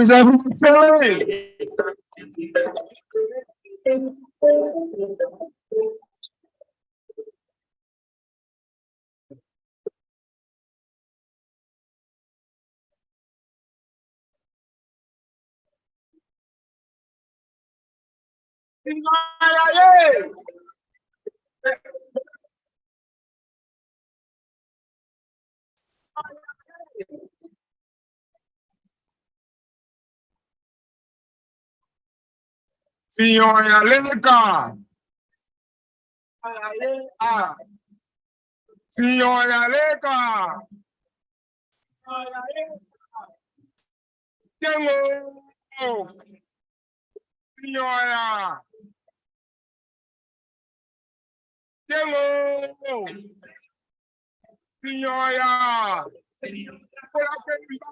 is everyone feeling? Signora Leca. Signora Leca. Tengo. Signora. Tengo. Signora. Hola, Bemba.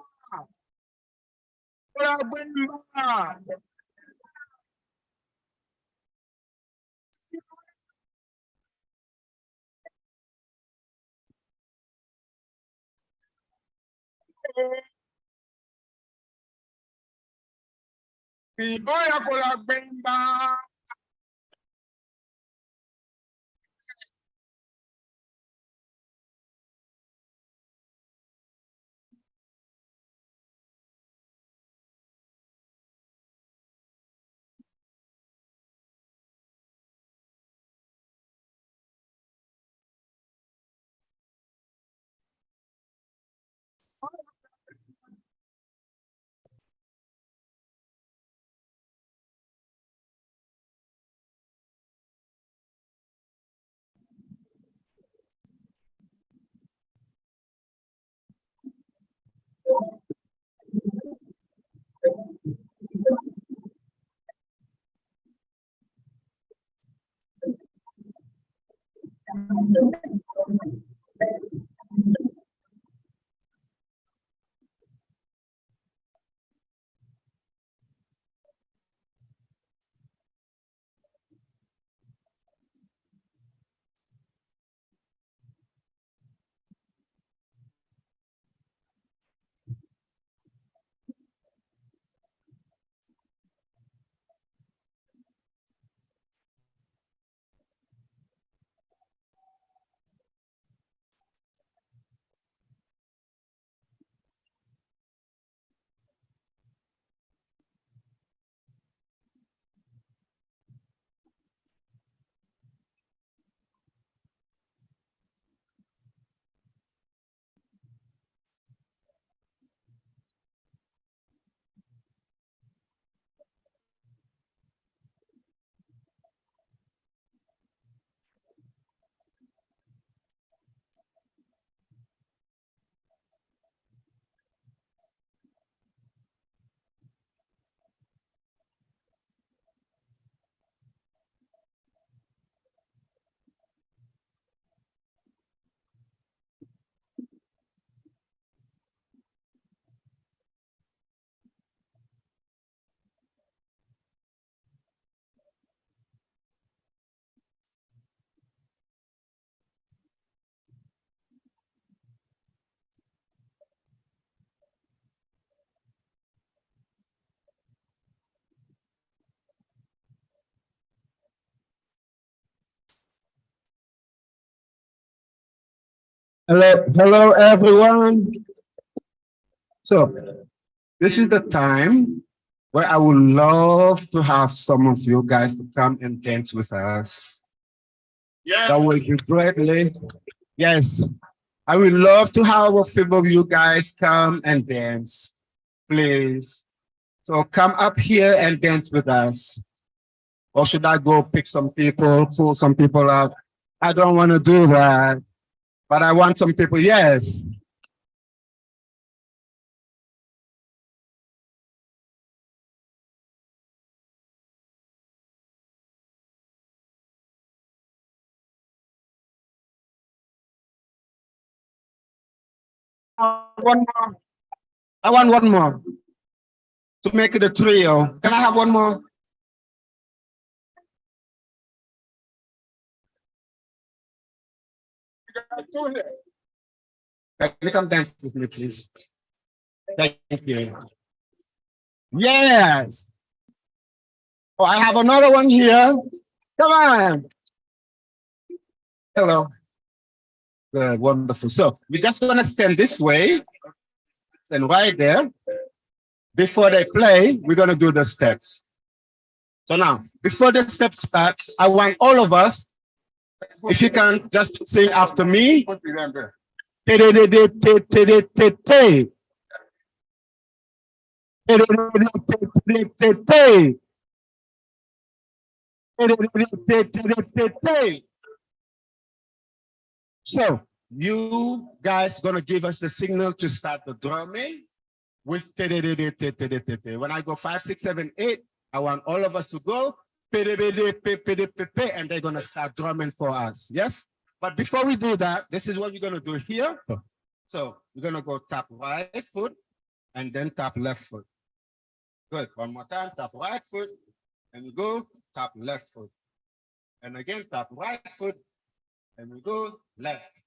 Hola, Bemba. Y voy a con la Bemba. Hello, everyone. So this is the time where I would love to have some of you guys to come and dance with us. Yeah. That would be greatly. Yes, I would love to have a few of you guys come and dance, please. So come up here and dance with us. Or should I go pick some people, pull some people up? I don't want to do that. But I want some people, yes. One more. I want one more to make it a trio. Can I have one more? Can you come dance with me, please? Thank you. Yes. Oh, I have another one here. Come on. Hello. Good, wonderful. So we're just gonna stand this way, stand right there. Before they play, we're gonna do the steps. So now, before the steps start, I want all of us, if you can just sing after me. So you guys gonna give us the signal to start the drumming with when I go 5, 6, 7, 8, I want all of us to go and they're gonna start drumming for us. Yes? But before we do that, this is what we're gonna do here. So we're gonna go tap right foot and then tap left foot. Good. One more time, tap right foot and we go tap left foot. And again, tap right foot and we go left.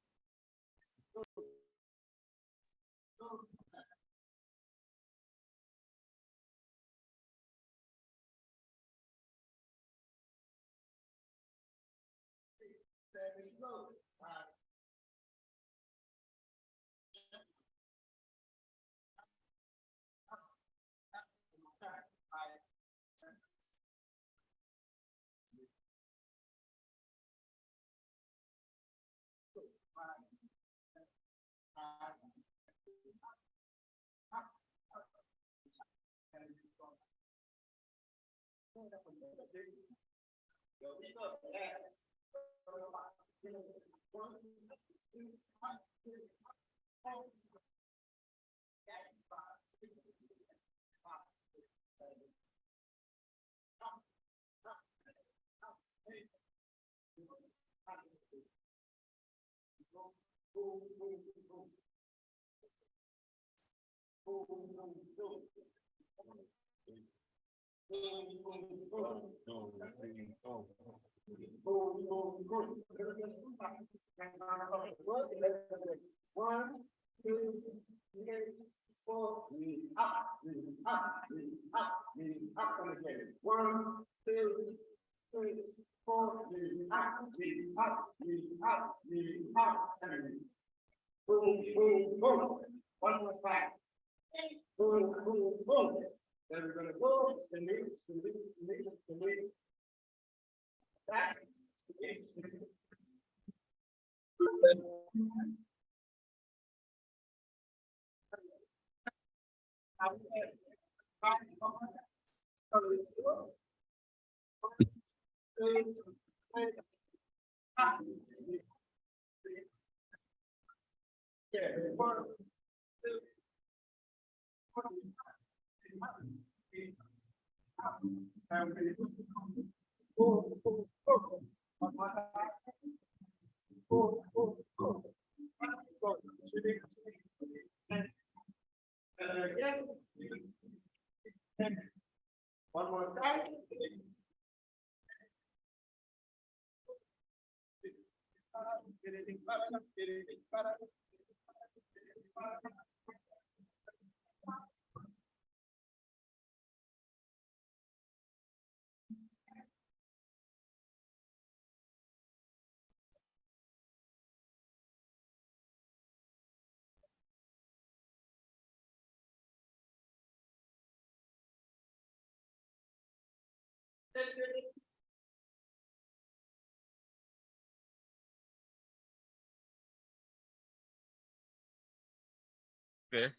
Okay.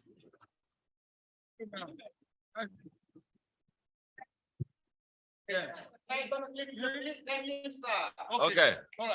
Okay. All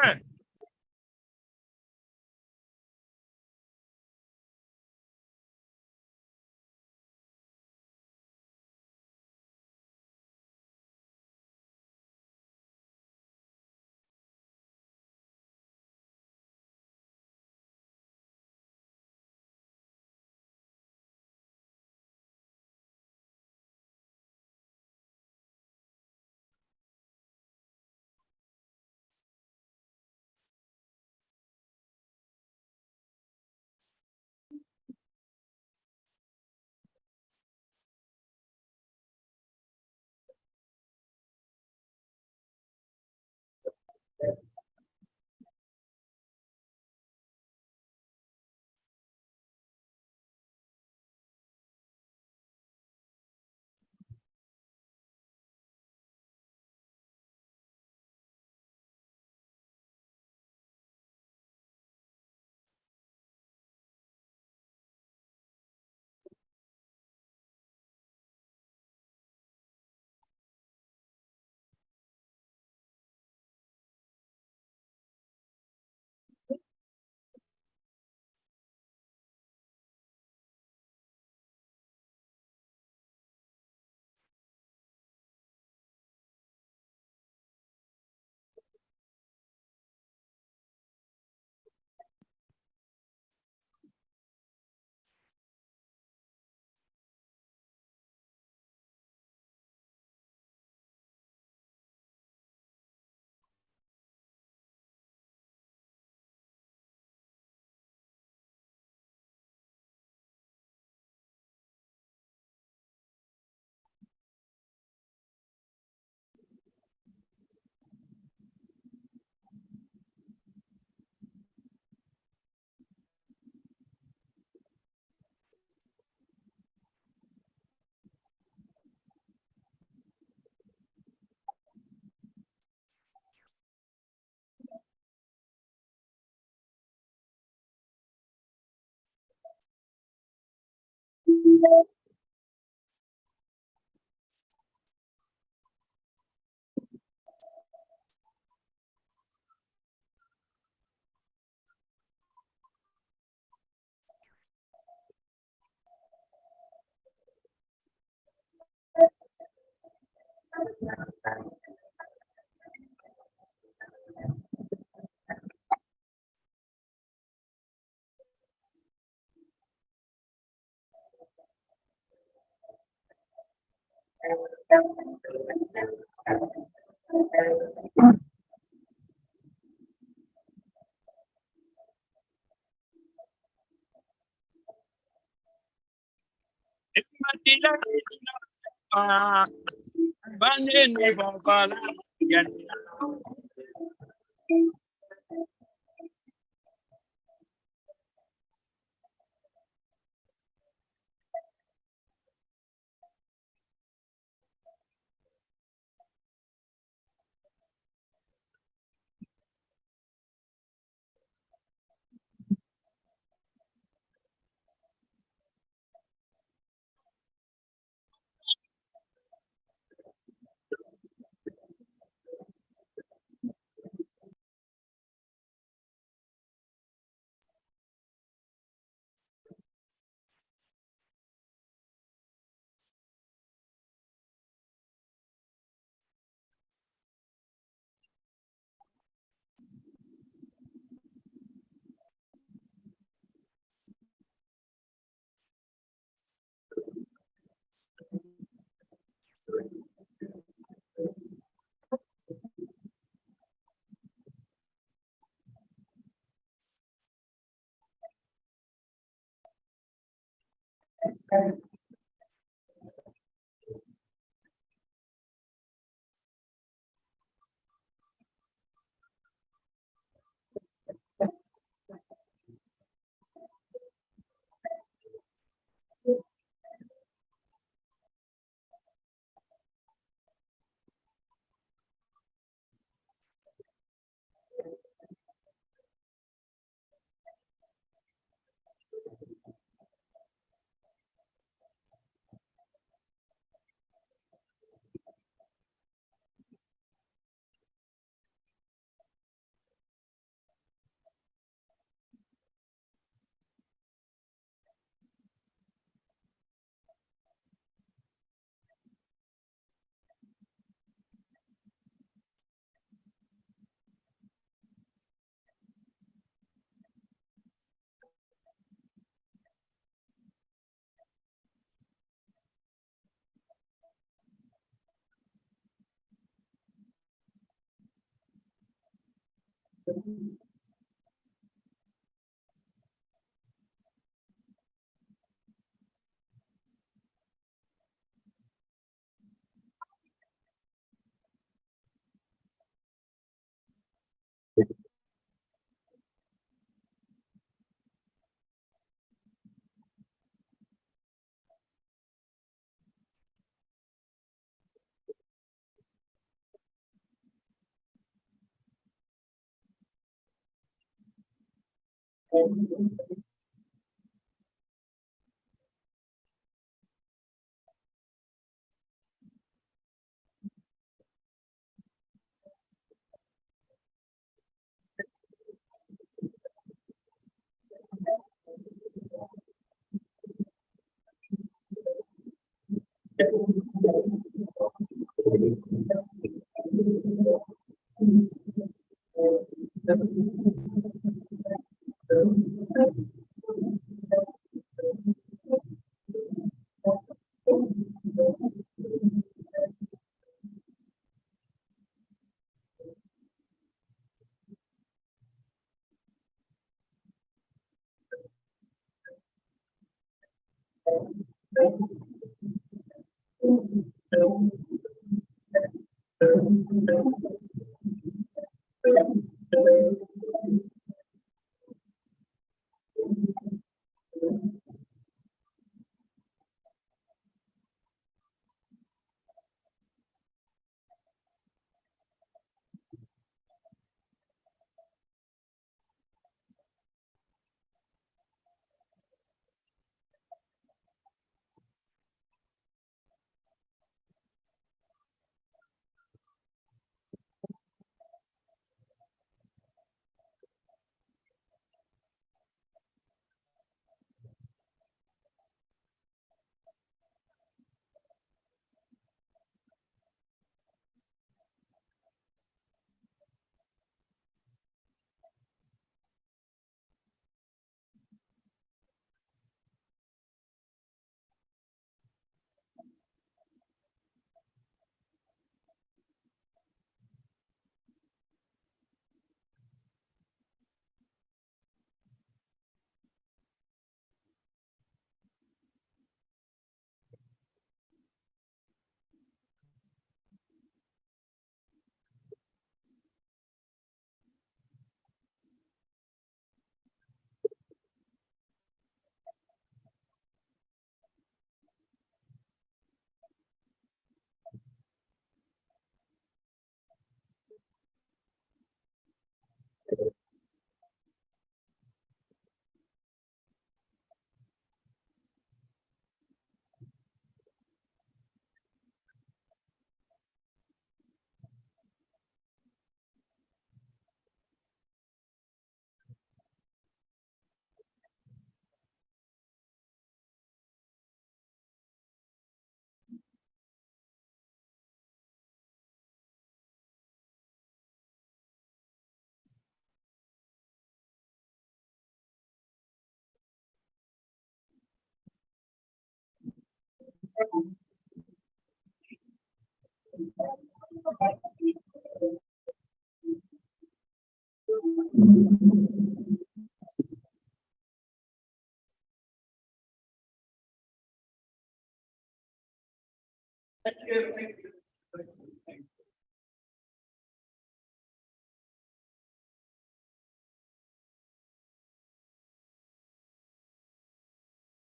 right.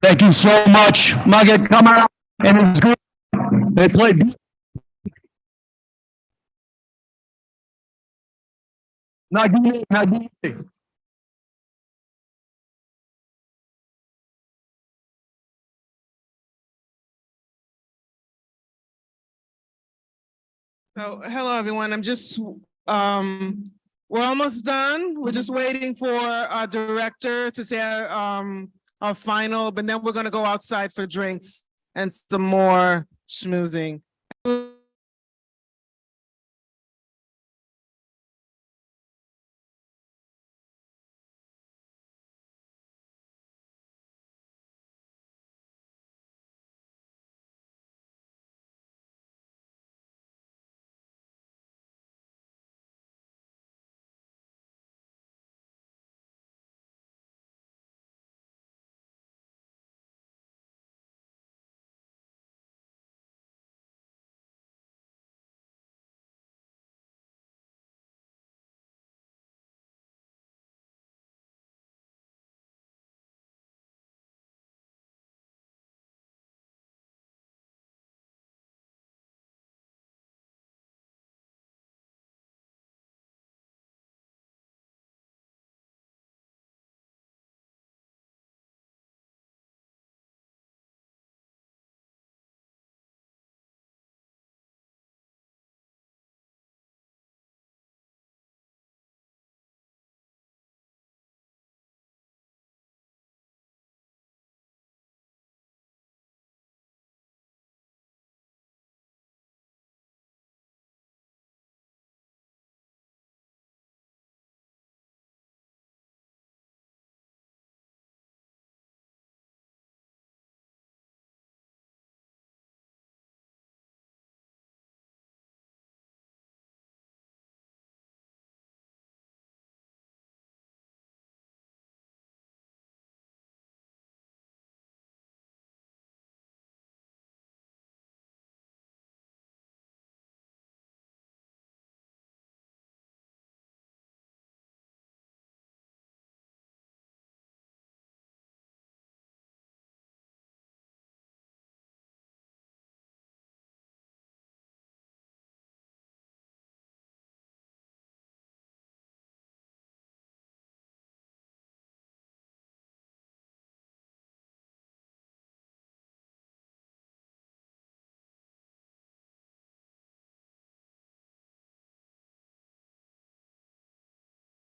Thank you so much. Margaret, come out and it's good. They played. Nagini. So, hello, everyone. We're almost done. We're just waiting for our director to say our final, but then we're gonna go outside for drinks and some more schmoozing.